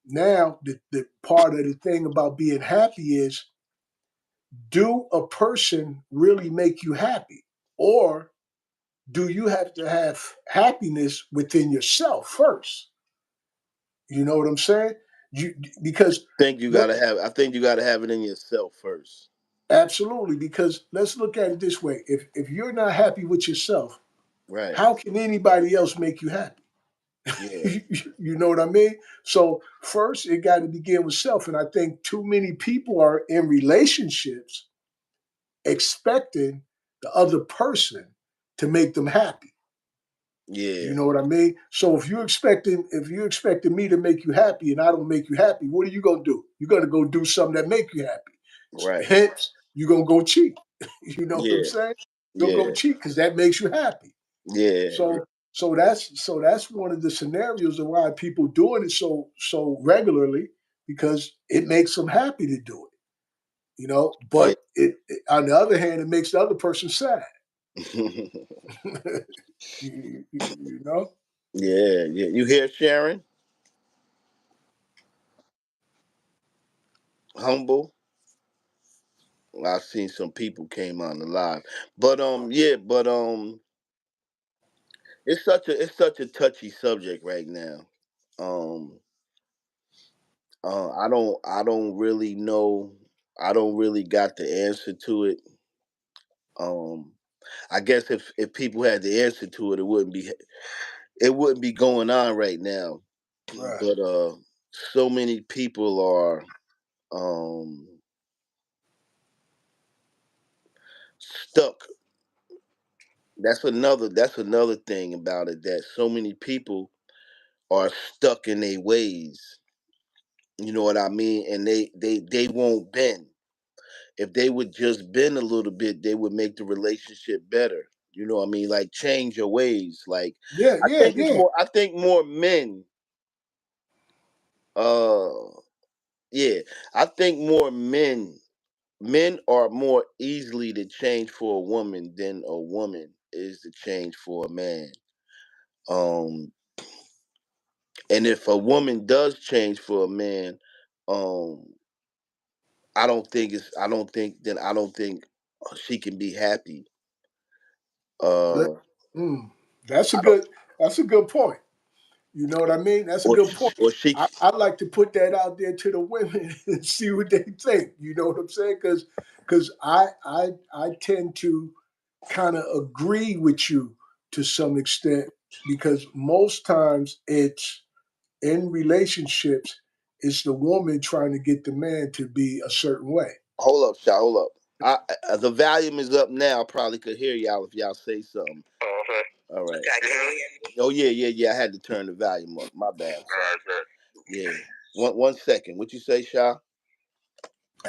Now the part of the thing about being happy is, do a person really make you happy, or do you have to have happiness within yourself first? You know what I'm saying? You because let, I think you gotta have it in yourself first. absolutely, because let's look at it this way: if you're not happy with yourself, Right. how can anybody else make you happy? Yeah. You know what I mean? So first, it got to begin with self, and I think too many people are in relationships expecting the other person to make them happy. You Yeah. know what I mean? So if you're expecting me to make you happy and I don't make you happy, what are you gonna do? You're gonna go do something that make you happy. Right. Hence, you're gonna go cheat. You know what I'm Yeah. saying? You're gonna go Yeah. cheat because that makes you happy. Yeah. So that's one of the scenarios of why people doing it so regularly, because it makes them happy to do it. Yeah. But on the other hand, it makes the other person sad. You know? Yeah. Yeah. You hear Sharon? Humble. I seen some people came on the live, but yeah, but it's such a touchy subject right now. Um, I don't really know. I don't really got the answer to it. Um, I guess if people had the answer to it, it wouldn't be going on right now. Right. But so many people are um stuck. That's another thing about it, that so many people are stuck in their ways. You know what I mean? And they won't bend. If they would just bend a little bit, they would make the relationship better. You know what I mean? Like, change your ways. Like, Yeah, I yeah, think it's yeah. more. I think more men. Uh, yeah, I think more men. Men are more easily to change for a woman than a woman is to change for a man. Um, and if a woman does change for a man, um, I don't think she can be happy. Let, Uh, mm, that's a I don't, good. That's a good point. You know what I mean? That's a or good point. or she. I like to put that out there to the women and see what they think. You know what I'm saying? Because I tend to kind of agree with you to some extent because most times it's in relationships, it's the woman trying to get the man to be a certain way. Hold up, shot. Hold up. The volume is up now. I probably could hear y'all if y'all say something. All right. Okay, can you hear me? Oh yeah, yeah, yeah. I had to turn the volume up. My bad. Sorry. Yeah. One second. What you say, Shaw?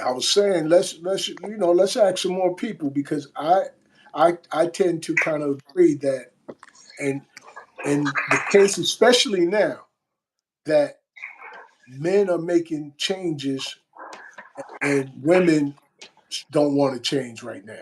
I was saying let's ask some more people because I tend to kind of agree that and in the case especially now that men are making changes and women don't want to change right now.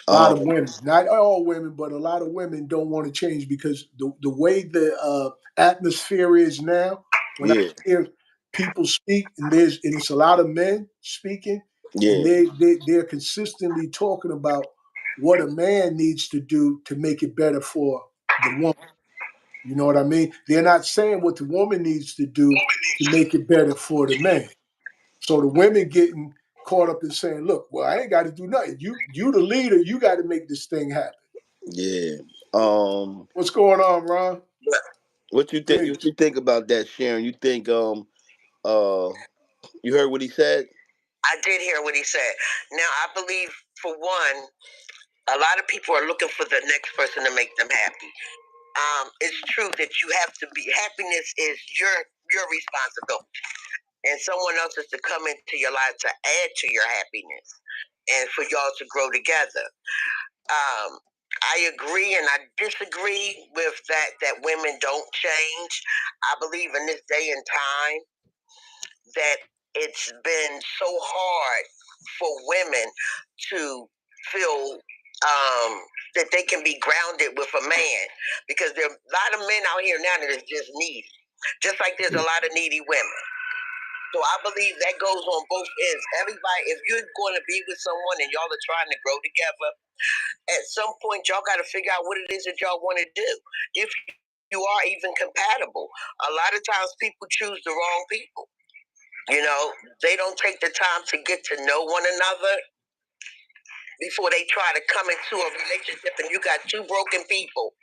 A lot of Um. women, not all women, but a lot of women don't want to change because the way the atmosphere is now, when I Yeah. hear people speak and it's a lot of men speaking, and Yeah. they're consistently talking about what a man needs to do to make it better for the woman. You know what I mean? They're not saying what the woman needs to do to make it better for the man. So the women getting caught up in saying, "Look, well, I ain't got to do nothing. You the leader. You got to make this thing happen." Yeah. Um. What's going on, Ron? What you think? What Great. you think about that, Sharon? You think uh you heard what he said? I did hear what he said. Now, I believe, for one, a lot of people are looking for the next person to make them happy. It's true that you have to be. Happiness is your responsibility, and someone else is to come into your life to add to your happiness, and for y'all to grow together. Um, I agree and I disagree with that women don't change. I believe in this day and time that it's been so hard for women to feel that they can be grounded with a man, because there are a lot of men out here now that is just needy, just like there's a lot of needy women. So I believe that goes on both ends. Everybody, if you're going to be with someone and y'all are trying to grow together, at some point y'all got to figure out what it is that y'all want to do. If you are even compatible, a lot of times people choose the wrong people. You know, they don't take the time to get to know one another before they try to come into a relationship, and you got two broken people.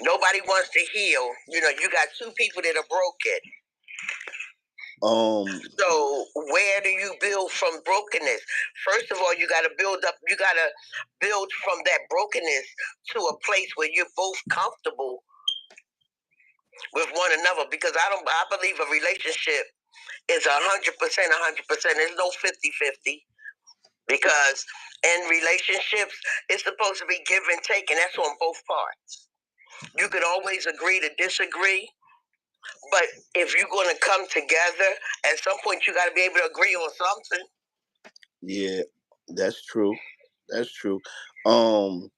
Nobody wants to heal. You know, you got two people that are broken. So where do you build from brokenness? First of all, you got to build up. You got to build from that brokenness to a place where you're both comfortable with one another. Because I believe a relationship is 100%, 100%. There's no 50-50. Because in relationships, it's supposed to be give and take, and that's on both parts. You could always agree to disagree, but if you're going to come together, at some point you got to be able to agree on something. Yeah, that's true. That's true. Um,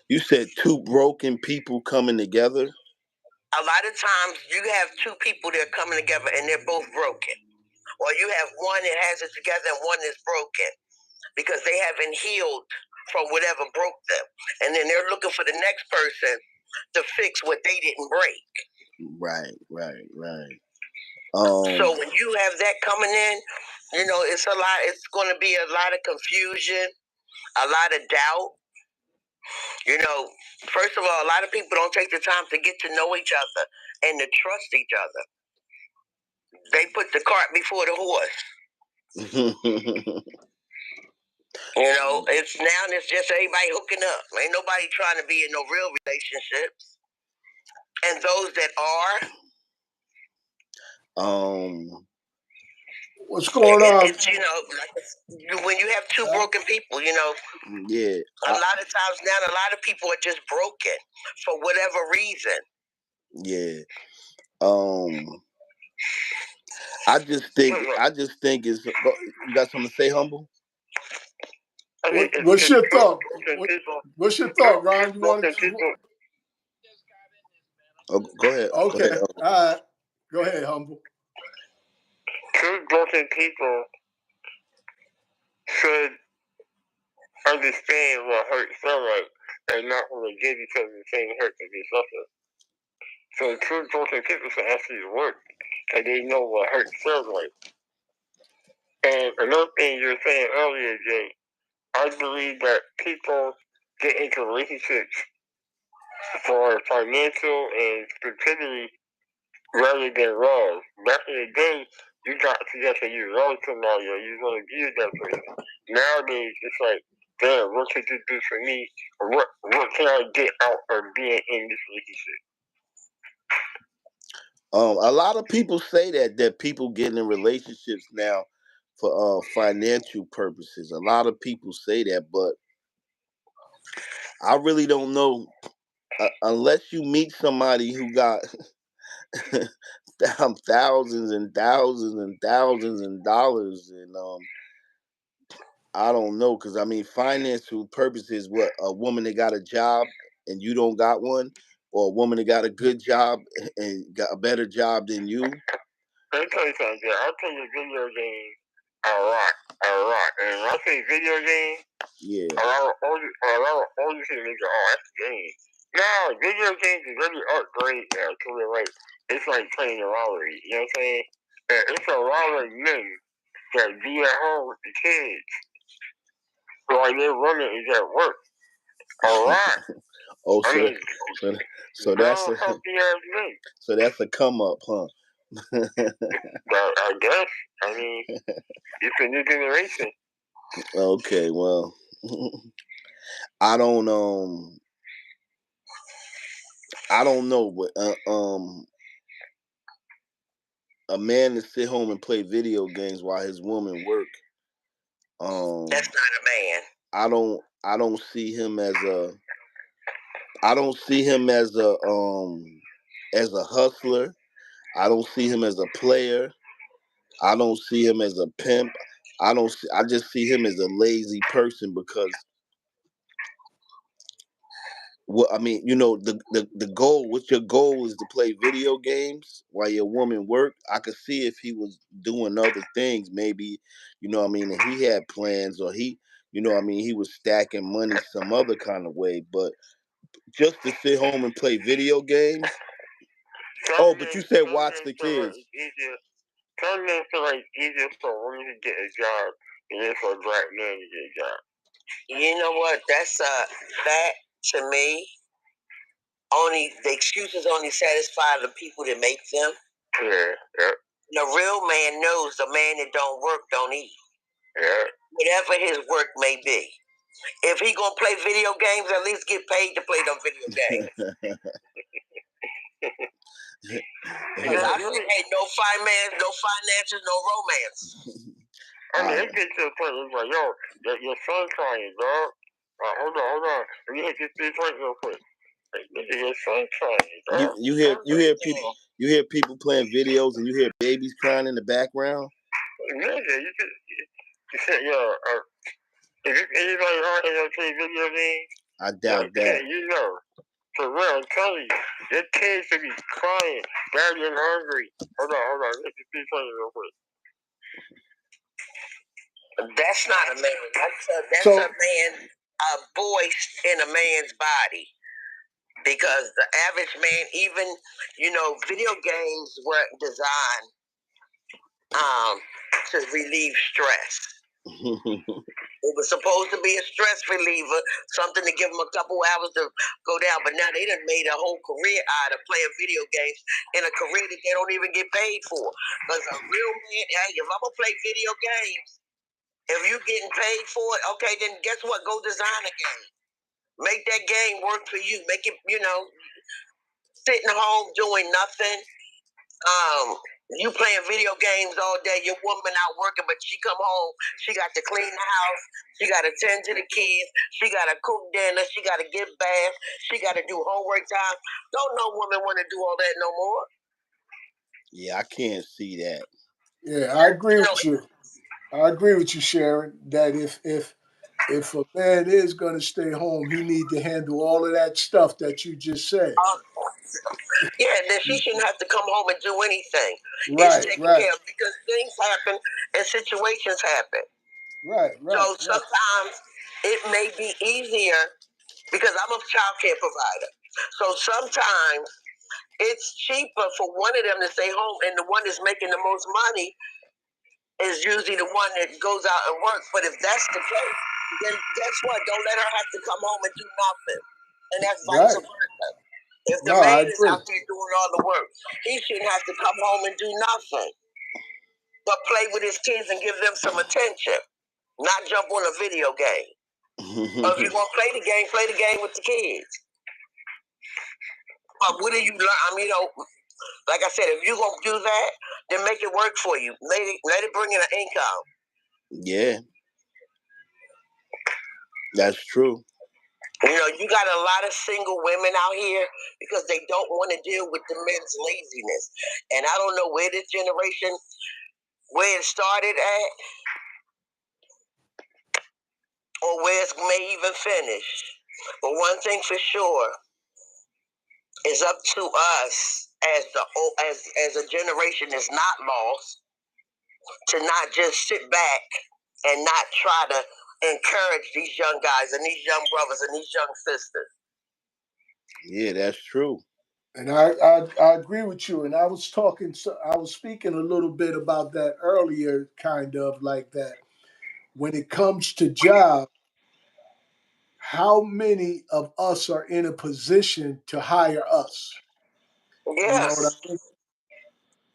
you said two broken people coming together. A lot of times you have two people that are coming together and they're both broken. or you have one that has it together and one that's broken because they haven't healed from whatever broke them, and then they're looking for the next person to fix what they didn't break. Right. So when you have that coming in, it's a lot. It's going to be a lot of confusion, a lot of doubt. First of all, a lot of people don't take the time to get to know each other and to trust each other. They put the cart before the horse. It's just everybody hooking up. Ain't nobody trying to be in no real relationships. And those that are, what's going on? When you have two broken people, yeah. A lot of times now, a lot of people are just broken for whatever reason. Yeah. I just think it's. You got something to say, Humble? What's your thought? What's your thought, Ron? You want to? Oh, go ahead. Okay. Go ahead. All right. Go ahead, Humble. Two broken people should understand what hurt feel like and not want to give each other the same hurt that they suffer. So two broken people should actually work and they know what hurt feels like. And another thing you were saying earlier, Jay, I believe that people get into relationships for financial and stupidity rather than love. Back in the day, you got together, you love somebody, or you want to be with that person. Nowadays, it's like, damn, what could you do for me? Or what can I get out of being in this relationship? A lot of people say that people get in relationships now for financial purposes. A lot of people say that, but I really don't know unless you meet somebody who got thousands and thousands and thousands and dollars, and I don't know, because I mean, financial purposes. What, a woman that got a job and you don't got one, or a woman that got a good job and got a better job than you? Let me tell you something. I'll tell you video games a lot. And when I say video game, yeah, a lot of older people think, oh, that's a game. No, video games is really great now. It's like playing the lottery. You know what I'm saying? And it's a lot of men that be at home with the kids while their woman is at work. A lot. Oh, so that's a come up, huh? I guess. I mean, it's a new generation. Okay, well, I don't know, but a man to sit home and play video games while his woman work. That's not a man. I don't see him as a. I don't see him as a hustler. I don't see him as a player. I don't see him as a pimp. I just see him as a lazy person, because well, I mean, the goal. What your goal is to play video games while your woman work. I could see if he was doing other things, maybe, I mean, and he had plans, or I mean, he was stacking money some other kind of way. But just to sit home and play video games. Oh, but you said watch the kids. Some men feel like it's easier for a woman to get a job than it is for a black man to get a job. You know what? That to me, only the excuses only satisfy the people that make them. Yeah. The real man knows the man that don't work don't eat. Yeah. Whatever his work may be. If he gonna play video games, at least get paid to play them video games. I say, hey, no finance, no finances, no romance. I mean, it gets to a point where it's like, yo, your son's crying, dog. Hold on. Let me hit this 3 points real quick. Your son's crying, dog. You hear people playing videos, and you hear babies crying in the background. Yeah, you said, if anybody out here play video games, I doubt that. For real, I'm telling you, your kids should be crying, daddy, I'm hungry. Hold on, let me see something real quick. That's not a man. That's a So man, a voice in a man's body. Because the average man, even video games were designed to relieve stress. It was supposed to be a stress reliever, something to give them a couple hours to go down. But now they done made a whole career out of playing video games in a career that they don't even get paid for. Because a real man, hey, if I'm gonna play video games, if you getting paid for it, okay, then guess what? Go design a game. Make that game work for you. Make it, sitting home doing nothing. You playing video games all day. Your woman out working, but she come home. She got to clean the house. She got to tend to the kids. She got to cook dinner. She got to get bath. She got to do homework time. Don't no woman want to do all that no more. Yeah, I can't see that. yeah, I agree You know, with you. I agree with you, Sharon. That if a man is going to stay home, he need to handle all of that stuff that you just said. uh, yeah, then she shouldn't have to come home and do anything. It's Right, taken right, care of because things happen and situations happen. right, So right, right, sometimes it may be easier because I'm a child care provider. So sometimes it's cheaper for one of them to stay home, and the one that's making the most money is usually the one that goes out and works. But if that's the case, then guess what? Don't let her have to come home and do nothing. And that's vice right. versa. If the No, I man is agree. out there doing all the work, he shouldn't have to come home and do nothing but play with his kids and give them some attention, not jump on a video game. Or if you're gonna play the game with the kids. But what do you learn? I mean, like I said, if you're gonna do that, then make it work for you. Let it bring in an income. Yeah, that's true. You got a lot of single women out here because they don't want to deal with the men's laziness. And I don't know where this generation, where it started at, or where it may even finish. But one thing for sure, it's up to us as a generation that's not lost to not just sit back and not try to encourage these young guys and these young brothers and these young sisters. Yeah, that's true. And I agree with you. And I was talking, I was speaking a little bit about that earlier, kind of like that. When it comes to job, how many of us are in a position to hire us? You know what I Yes. mean?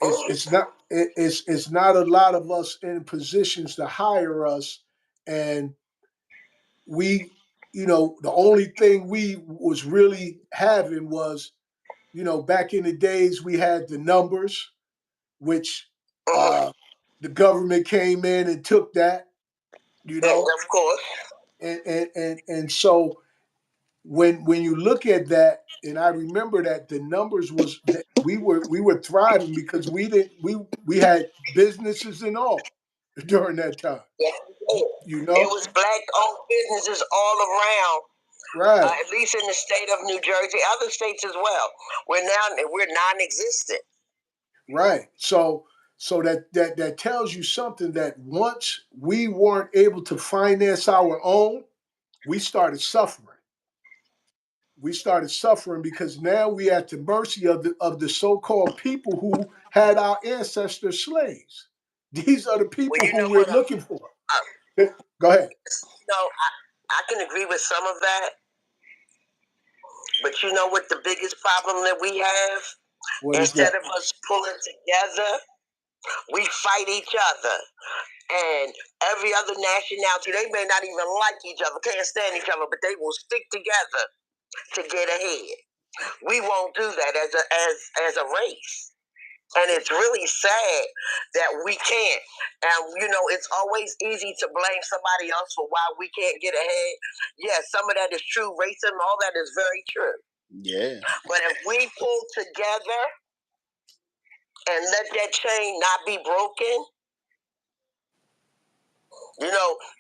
Mhm. It's not a lot of us in positions to hire us, and we, the only thing we was really having was, back in the days we had the numbers, which Mhm. uh, the government came in and took that, you Yeah, know, of course. and so when you look at that, and I remember that the numbers was that we were thriving because we had businesses and all during that time, Yes, you it know, was black-owned businesses all around. right, At least in the state of New Jersey, other states as well. We're non-existent. right. So that tells you something that once we weren't able to finance our own, we started suffering. We started suffering because now we at the mercy of the so-called people who had our ancestors slaves. These are the Well, people you who know we're what? looking for. Go ahead. I can agree with some of that, but you know what the biggest problem that we have? What is Instead that? of us pulling together, we fight each other. And every other nationality, they may not even like each other, can't stand each other, but they will stick together to get ahead. We won't do that as a race. And it's really sad that we can't. And it's always easy to blame somebody else for why we can't get ahead. Yes, some of that is true. Racism, all that is very true. Yeah. But if we pull together and let that chain not be broken,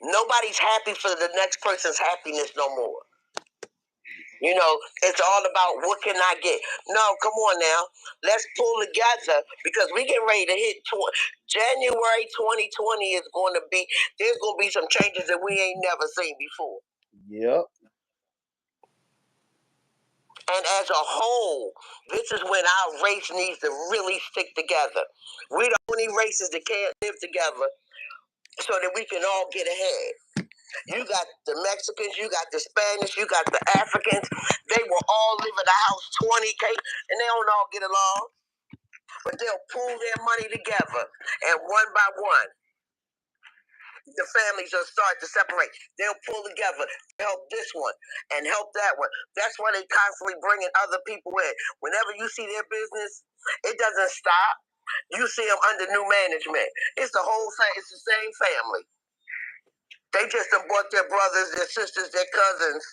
nobody's happy for the next person's happiness no more. You know, it's all about what can I get. No, come on now. Let's pull together because we get ready to hit January 2020 is going to be, there's going to be some changes that we ain't never seen before. Yep. And as a whole, this is when our race needs to really stick together. We the only races that can't live together so that we can all get ahead. You got the Mexicans, you got the Spanish, you got the Africans. They will all live in a house 20K and they don't all get along. But they'll pool their money together and one by one, the families will start to separate. They'll pull together, help this one and help that one. That's why they constantly bringing other people in. Whenever you see their business, it doesn't stop. You see them under new management. It's the whole thing. It's the same family. They just done brought their brothers, their sisters, their cousins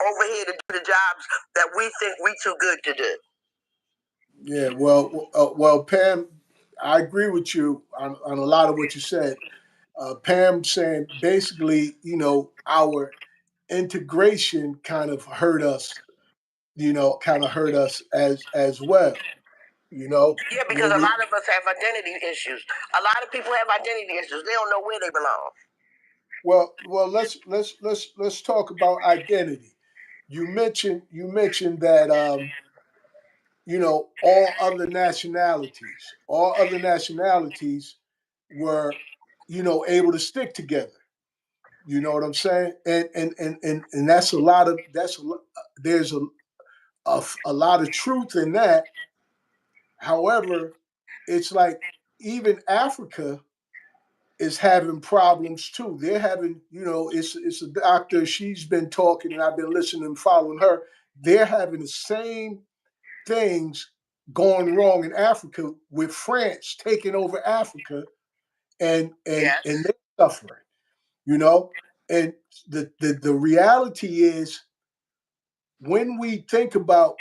over here to do the jobs that we think we too good to do. Yeah, well, Pam, I agree with you on a lot of what you said. Pam saying basically, our integration kind of hurt us, kind of hurt us as well. Yeah, because When a we lot of us have identity issues. A lot of people have identity issues. They don't know where they belong. well, let's talk about identity. You mentioned that all other nationalities were able to stick together. You know what I'm saying? And that's a lot of there's a lot of truth in that. However, it's like even Africa is having problems too. They're having, it's a doctor. She's been talking, and I've been listening and following her. They're having the same things going wrong in Africa with France taking over Africa, and they're suffering. You know, and the reality is when we think about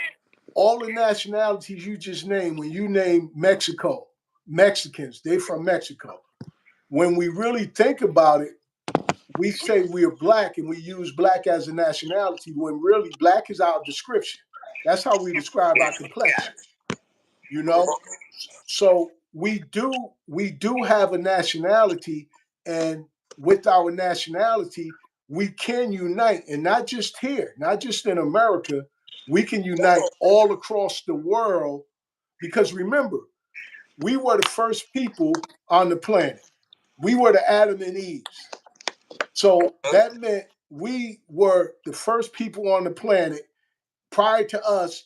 all the nationalities you just named, when you name Mexico, Mexicans, they're from Mexico. When we really think about it, we say we are black and we use black as a nationality when really black is our description. That's how we describe our complexion, you know? So we do have a nationality, and with our nationality, we can unite, and not just here, not just in America, we can unite all across the world because remember, we were the first people on the planet. We were the Adam and Eves. So that meant we were the first people on the planet. Prior to us,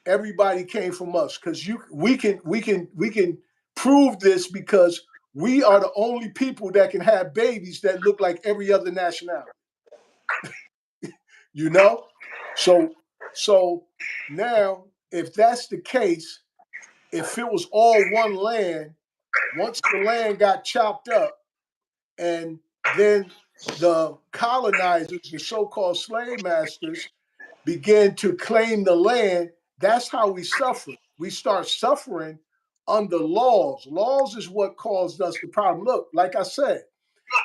everybody came from us because we can prove this because we are the only people that can have babies that look like every other nationality. You know, so now if that's the case, if it was all one land, once the land got chopped up, and then the colonizers, the so-called slave masters, begin to claim the land, that's how we suffer. We start suffering under laws. Laws is what caused us the problem. Look, like I said,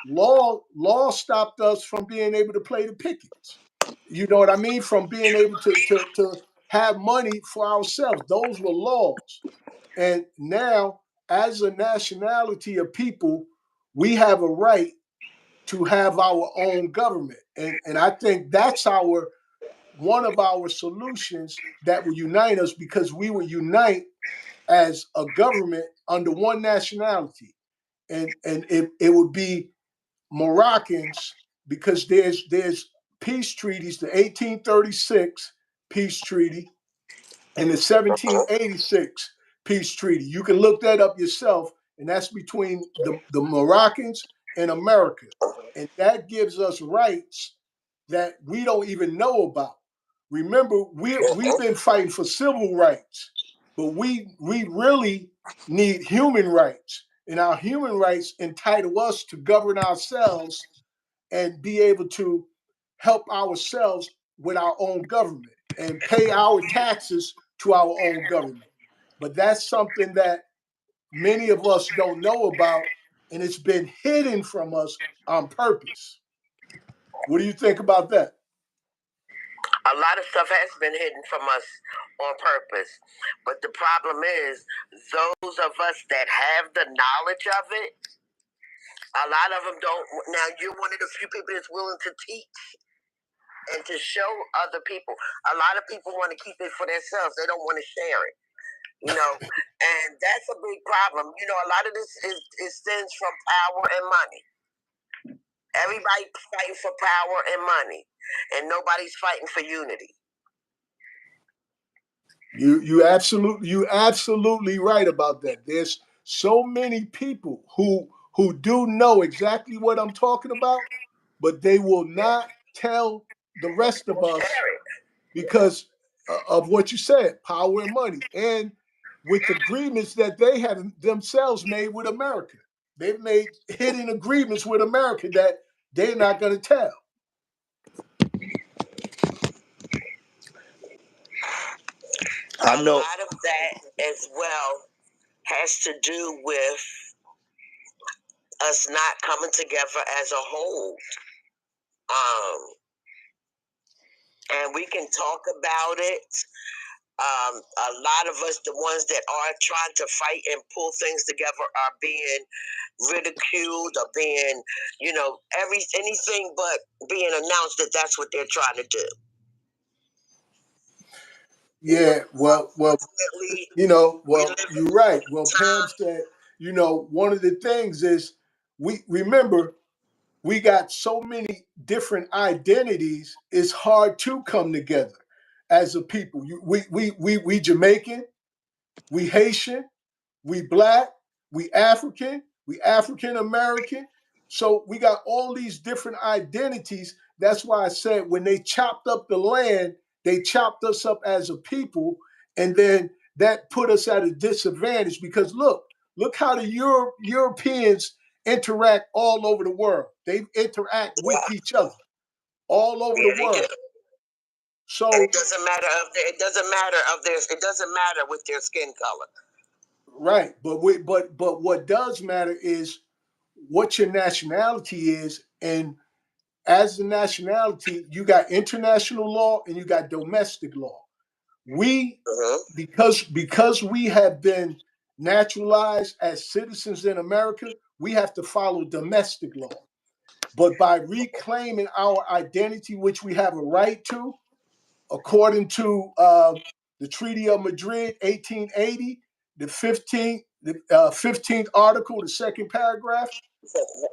law stopped us from being able to play the pickets. You know what I mean? From being able to have money for ourselves. Those were laws. And now, as a nationality of people, we have a right to have our own government. And I think that's our one of our solutions that will unite us because we will unite as a government under one nationality. And it would be Moroccans because there's peace treaties, the 1836 peace treaty and the 1786 peace treaty. You can look that up yourself, and that's between the Moroccans and America. And that gives us rights that we don't even know about. Remember, we've been fighting for civil rights, but we really need human rights. And our human rights entitle us to govern ourselves and be able to help ourselves with our own government and pay our taxes to our own government. But that's something that many of us don't know about, and it's been hidden from us on purpose. What do you think about that? A lot of stuff has been hidden from us on purpose. But the problem is, those of us that have the knowledge of it, a lot of them don't. Now, you're one of the few people that's willing to teach and to show other people. A lot of people want to keep it for themselves. They don't want to share it, and that's a big problem. A lot of this stems from power and money. Everybody's fighting for power and money, and nobody's fighting for unity. You absolutely right about that. There's so many people who do know exactly what I'm talking about, but they will not tell the rest of us because of what you said, power and money, and with agreements that they have themselves made with America. They've made hidden agreements with America that they're not going to tell. I know. A lot of that as well has to do with us not coming together as a whole. And we can talk about it. A lot of us, the ones that are trying to fight and pull things together, are being ridiculed or being, anything but being announced that that's what they're trying to do. Yeah, well, you're right. Well, Pam said, one of the things is we remember we got so many different identities. It's hard to come together as a people. We Jamaican, we Haitian, we Black, we African American. So we got all these different identities. That's why I said when they chopped up the land, they chopped us up as a people, and then that put us at a disadvantage because look how the Europeans interact all over the world. They interact with each other all over the world. So and it doesn't matter with their skin color. right, but what does matter is what your nationality is, and as a nationality, you got international law and you got domestic law. We because we have been naturalized as citizens in America, we have to follow domestic law. But by reclaiming our identity, which we have a right to, according to the Treaty of Madrid, 1880, the 15th article, the second paragraph,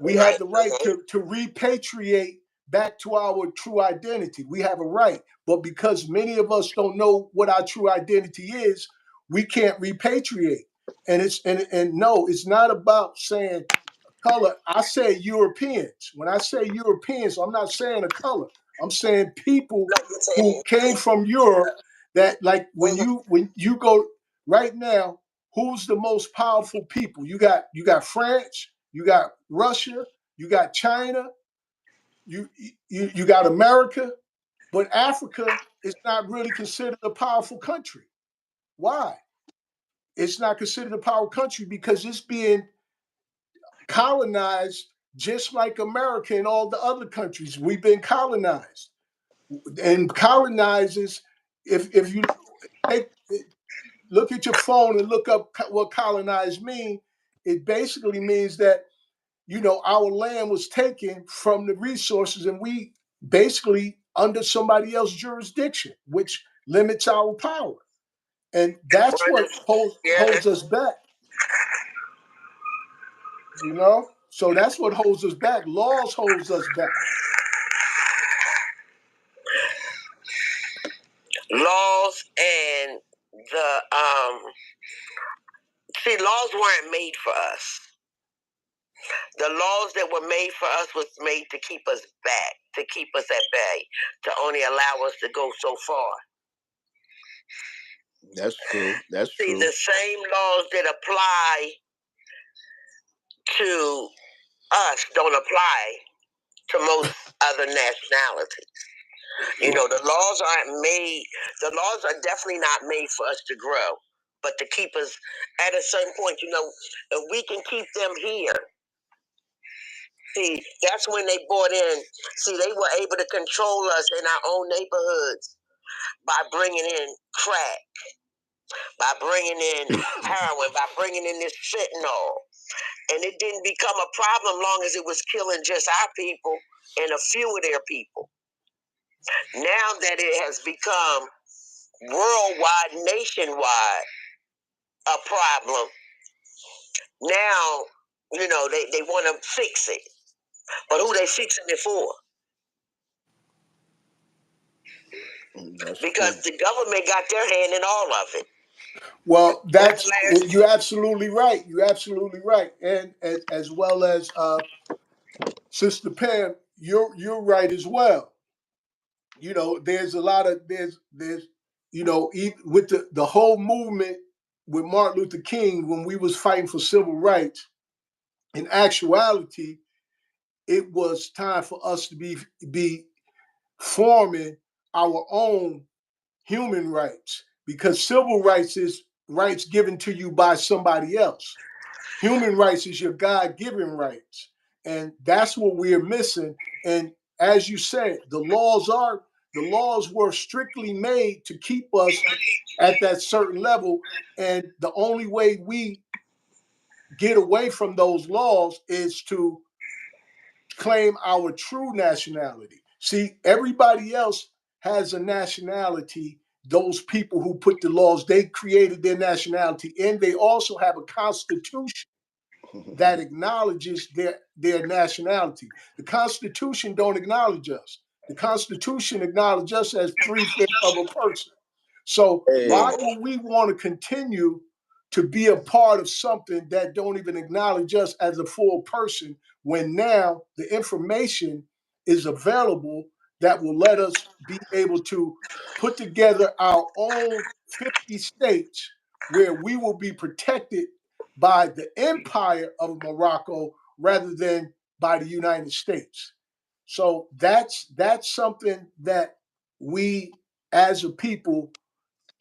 we have the right to repatriate back to our true identity. We have a right. But because many of us don't know what our true identity is, we can't repatriate. And no, it's not about saying color. I say Europeans. When I say Europeans, I'm not saying a color. I'm saying people who came from Europe that like when you go right now, who's the most powerful people? You got France, you got Russia, you got China, you got America, but Africa is not really considered a powerful country. Why? It's not considered a powerful country because it's being colonized just like America and all the other countries. We've been colonized. And colonizers, if you take look at your phone and look up what colonized mean, it basically means that our land was taken from the resources and we basically under somebody else's jurisdiction, which limits our power. And that's what holds us back. So that's what holds us back. Laws holds us back. Laws and the laws weren't made for us. The laws that were made for us was made to keep us back, to keep us at bay, to only allow us to go so far. That's true. True. The same laws that apply to us don't apply to most other nationalities. The laws aren't made. The laws are definitely not made for us to grow, but to keep us at a certain point. If we can keep them here. See, that's when they bought in. See, they were able to control us in our own neighborhoods by bringing in crack, by bringing in heroin, by bringing in this fentanyl. And it didn't become a problem long as it was killing just our people and a few of their people. Now that it has become worldwide, nationwide, a problem, now, they want to fix it. But who they fixing it for? Because the government got their hand in all of it. Well, you're absolutely right. You're absolutely right, and as well as Sister Pam, you're right as well. There's a lot of with the whole movement with Martin Luther King when we was fighting for civil rights. In actuality, it was time for us to be forming our own human rights, because civil rights is rights given to you by somebody else. Human rights is your God-given rights, and that's what we're missing. And as you said, the laws were strictly made to keep us at that certain level, and the only way we get away from those laws is to claim our true nationality. See, everybody else has a nationality. Those people who put the laws, they created their nationality, and they also have a constitution that acknowledges their nationality. The Constitution don't acknowledge us. The Constitution acknowledges us as 3/5 of a person. So why would we want to continue to be a part of something that don't even acknowledge us as a full person, when now the information is available that will let us be able to put together our own 50 states where we will be protected by the empire of Morocco rather than by the United States. So that's something that we as a people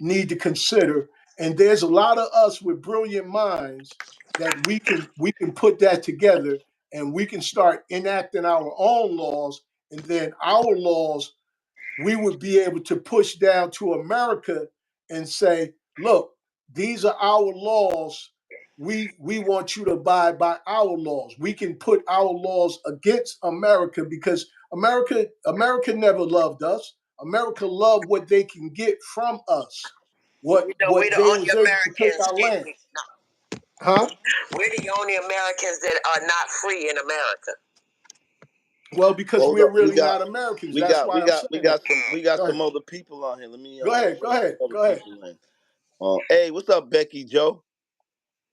need to consider. And there's a lot of us with brilliant minds that we can put that together, and we can start enacting our own laws, and then our laws we would be able to push down to America and say, look, these are our laws. We want you to abide by our laws. We can put our laws against America, because America never loved us. America loved what they can get from us. What We're the they only was able to take Americans. our land. Huh? We're the only Americans that are not free in America. Well, because Hold we're up, really not Americans. That's why I'm saying that. we got some other people on here. Let me Go ahead. Go ahead. Go ahead. Hey, what's up, Becky Joe?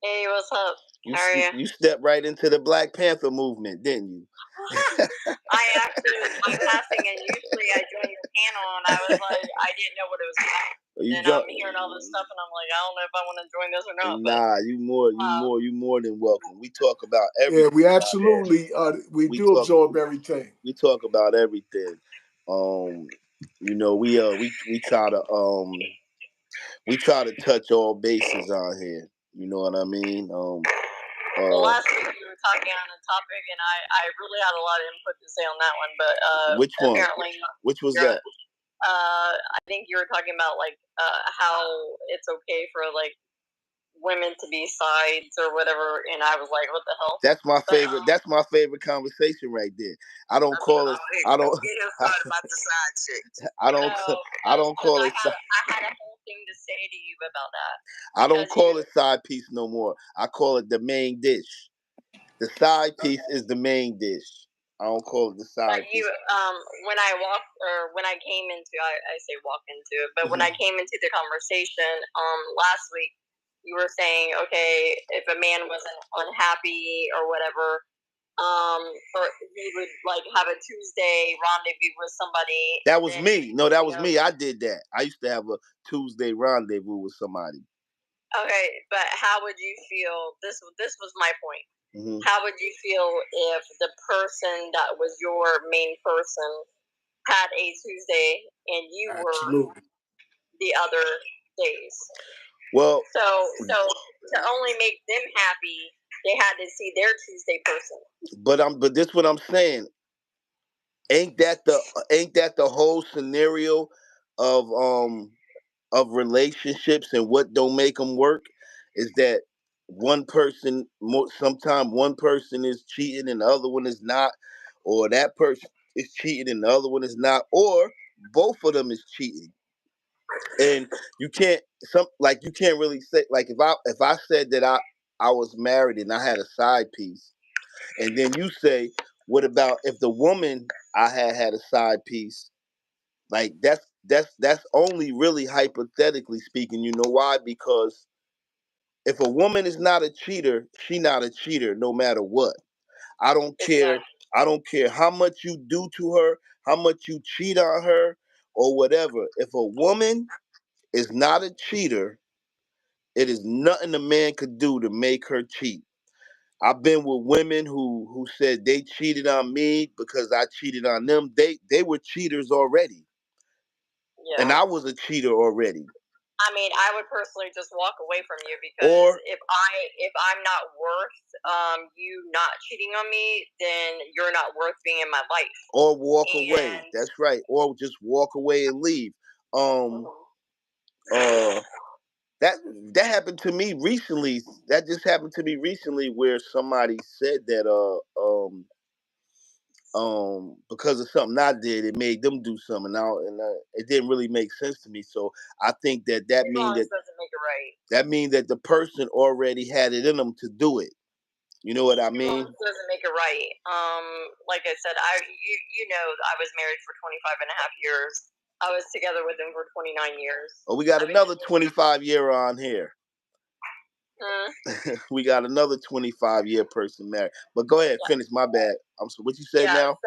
Hey, what's up? How are you? You stepped right into the Black Panther movement, didn't you? I actually was bypassing, and usually I join your panel, and I was like, I didn't know what it was about. And I'm hearing all this stuff, and I'm like, I don't know if I want to join this or not. Nah, you more than welcome. We talk about everything. Yeah, we absolutely we do absorb everything. We talk about everything. We try to touch all bases on here. You know what I mean? Well, last week we were talking on a topic, and I really had a lot of input to say on that one. But which one? Apparently, which was that? I think you were talking about how it's okay for women to be sides or whatever, and I was like, what the hell? That's my favorite. That's my favorite conversation right there. I don't call it. I don't. Get him started about the side chicks. I don't. I don't call it. I had a whole thing to say to you about that. I don't call it side piece no more. I call it the main dish. The side piece is the main dish. I don't call it the side piece. When I walked, or when I came into, I say walk into it, but when I came into the conversation, last week, you were saying, okay, if a man wasn't unhappy or whatever, or he would have a Tuesday rendezvous with somebody. That was me. No, that was me. I did that. I used to have a Tuesday rendezvous with somebody. Okay, but how would you feel? This was my point. Mm-hmm. How would you feel if the person that was your main person had a Tuesday and you were the other days? Well, so to only make them happy, they had to see their Tuesday person. But this what I'm saying. Ain't that the whole scenario of um of relationships and what don't make them work is that one person, sometimes one person is cheating and the other one is not, or that person is cheating and the other one is not, or both of them is cheating. And you can't, you can't really say, like, if I said that I was married and I had a side piece, and then you say, what about if the woman I had a side piece? Like, that's only really hypothetically speaking. You know why? Because if a woman is not a cheater, she not a cheater no matter what. I don't care. Exactly. I don't care how much you do to her, how much you cheat on her, or whatever. If a woman is not a cheater, it is nothing a man could do to make her cheat. I've been with women who said they cheated on me because I cheated on them. They were cheaters already, and Yeah. I was a cheater already. I mean, I would personally just walk away from you because Or if I'm not worth you not cheating on me, then you're not worth being in my life. walk away. And That's right. Or just walk away and leave. Um mhm. uh that that happened to me recently. That just happened to me recently where somebody said that because of something I did, it made them do something now, and it didn't really make sense to me. So I think that Two means wrongs that doesn't make it right. the person already had it in them to do it. You know what I Two mean? wrongs doesn't make it right. Like I said, you know I was married for 25 and a half years. I was together with him for 29 years. Oh, we got I've been another 25-year on here. mm, We got another 25-year person married. But go ahead, yeah. finish. My bad. I'm so. What you say Yeah, now?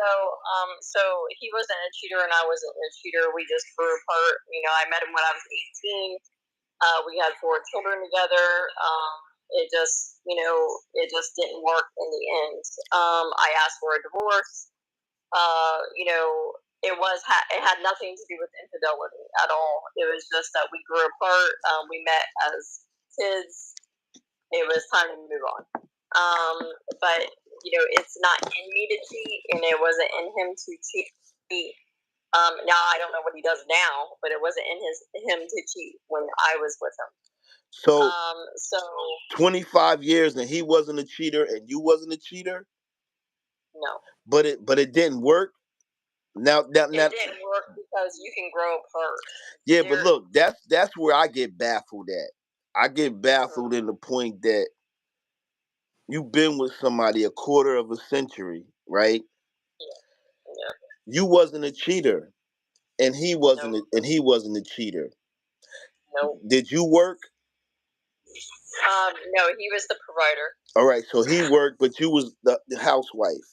so he wasn't a cheater and I wasn't a cheater. We just grew apart. You know, I met him when I was 18. We had 4 children together. It just, it just didn't work in the end. I asked for a divorce. It had nothing to do with infidelity at all. It was just that we grew apart. We met as kids. It was time to move on. But it's not in me to cheat, and it wasn't in him to cheat. Now I don't know what he does now, but it wasn't in him to cheat when I was with him. So So 25 years and he wasn't a cheater and you wasn't a cheater, no, but it didn't work. Now, it didn't work because you can grow apart. yeah, but There, look, that's where I get baffled at. I get mhm, baffled in the point that you've been with somebody a quarter of a century, right? yeah, yeah, You wasn't a cheater, and he no, wasn't, a cheater. no, Did you work? no. He was the provider. All right, so he worked, but you was the housewife.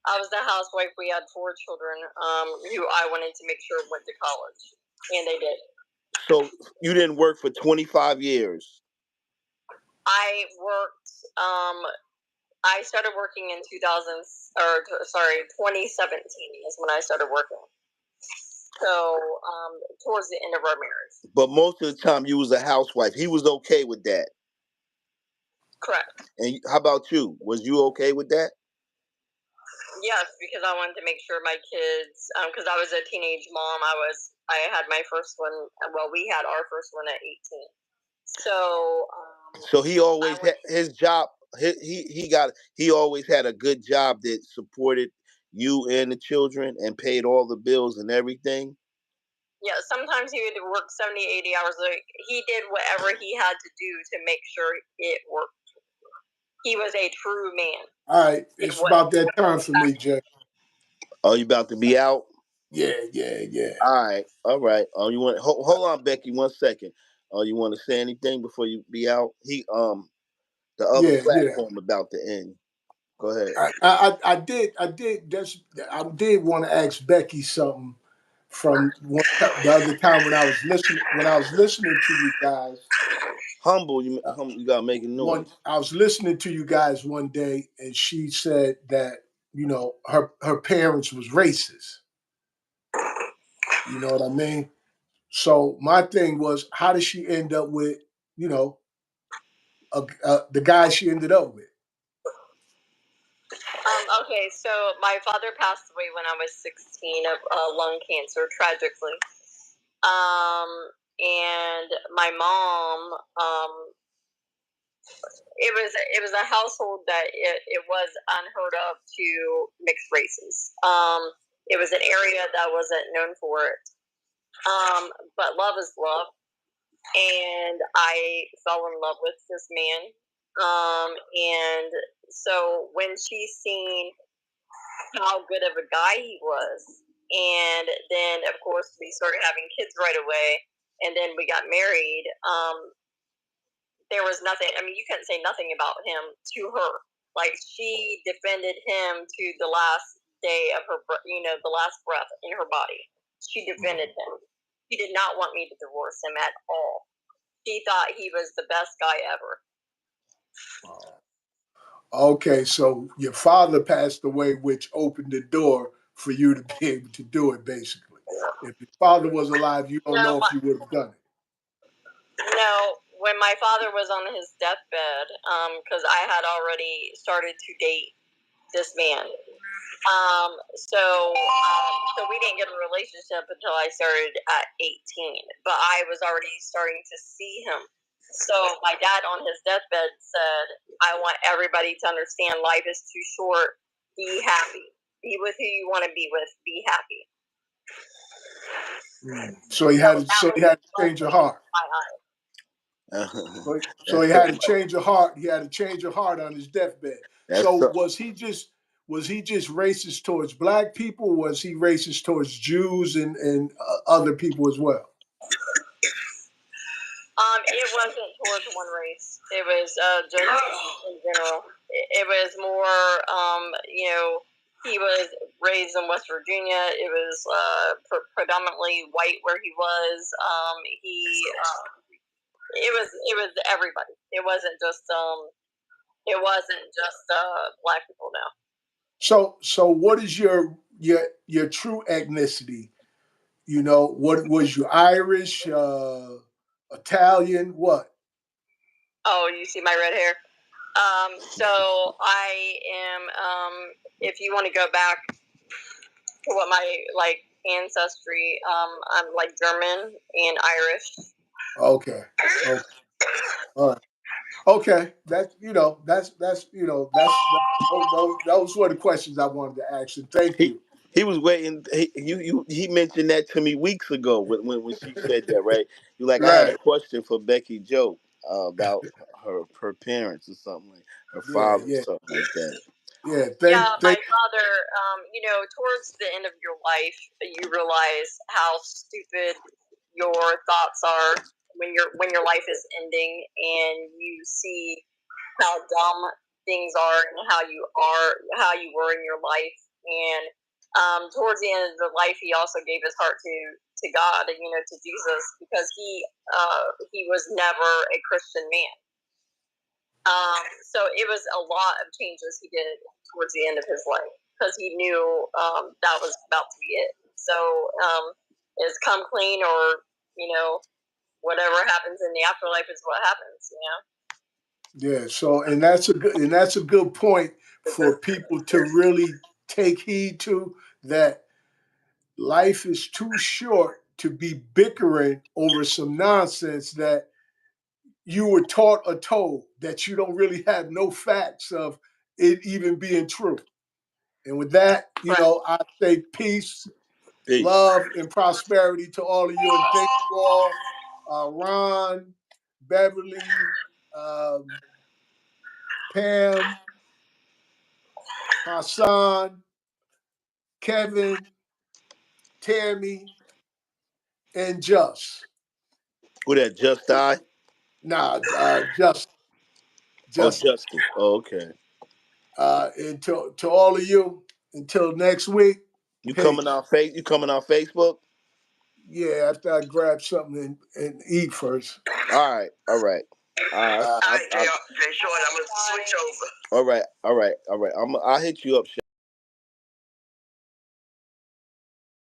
I was the housewife. We had 4 children. Who I wanted to make sure went to college, and they did. So you didn't work for 25 years. I worked. I started working in 2000, or sorry, 2017 is when I started working. So towards the end of our marriage. But most of the time you was a housewife. He was okay with that. Correct. And how about you? Was you okay with that? Yes, because I wanted to make sure my kids, because I was a teenage mom. I had my first one. Well, we had our first one at 18. So So he I always had wanted to his job. He always had a good job that supported you and the children and paid all the bills and everything. yeah, sometimes he would work 70, 80 hours a week. He did whatever he had to do to make sure it worked. He was a true man. All right, It it's was about that time for me, Jay. Oh, you about to be out? Yeah, yeah, yeah, All right, all right. Oh, you want hold on, Becky, 1 second. Oh, you want to say anything before you be out? The other yeah, yeah. platform about to end. Go ahead. I did want to ask Becky something from the other time when I was listening to you guys. Humble, Uh, you gotta make a one noise. I was listening to you guys one day, and she said that her parents was racist. You know what I mean? So my thing was, how did she end up with you know the guy she ended up with? Okay, so my father passed away when I was 16 of lung cancer, tragically. And my mom, it was a household that it was unheard of to mix races. It was an area that wasn't known for it. But love is love, and I fell in love with this man. And so when she seen how good of a guy he was, and then of course we started having kids right away, and then we got married. There was nothing. I mean, you couldn't say nothing about him to her. Like, she defended him to the last day of her, the last breath in her body. She defended him. She did not want me to divorce him at all. She thought he was the best guy ever. Okay, so your father passed away, which opened the door for you to be able to do it, basically. If your father was alive, you don't No, know if you would have done it. No, when my father was on his deathbed, because I had already started to date this man. So we didn't get a relationship until I started at 18, but I was already starting to see him. So my dad on his deathbed said, I want everybody to understand life is too short. Be happy. Be with who you want to be with. Be happy. So he had to change your heart. So he had to change your heart. He had to change your heart on his deathbed. So was he just racist towards black people? Was he racist towards Jews and other people as well? It wasn't towards one race. It was just in general. It was more, he was raised in West Virginia. It was predominantly white where he was. It was everybody. It wasn't just black people now. So what is your true ethnicity? You know, what was you Irish, Italian, what? Oh, you see my red hair? So I am, if you want to go back to what my ancestry, I'm German and Irish. Okay. Okay. All right. Okay. That's those were the questions I wanted to ask. And thank you. He was waiting. He mentioned that to me weeks ago when she said that. Right? You like I had a Right. question for Becky Joe about her parents or something like her Yeah. father or Yeah. something like that. Yeah. My father. Towards the end of your life, you realize how stupid your thoughts are when your life is ending, and you see how dumb things are and how you were in your life. And towards the end of the life, he also gave his heart to God, to Jesus, because he was never a Christian man. So it was a lot of changes he did towards the end of his life, because he knew that was about to be it. So it's come clean, or whatever happens in the afterlife is what happens. Yeah. So and that's a good point for people to really take heed to, that life is too short to be bickering over some nonsense that you were taught or told, that you don't really have no facts of it even being true. And with that, I say peace, Peace. love, and prosperity to all of you. And thank you all, Ron, Beverly, Pam, Hassan, Kevin, Tammy, and Just. Who that? Just died? Nah, Just. Oh, Just. Justin. Oh, okay. And to all of you, until next week, You coming peace. on You coming on Facebook? Yeah, after I grab something and eat first. All right. All right. All right, Jay Short, I'm gonna switch over. All right. All right. All right. I'll hit you up.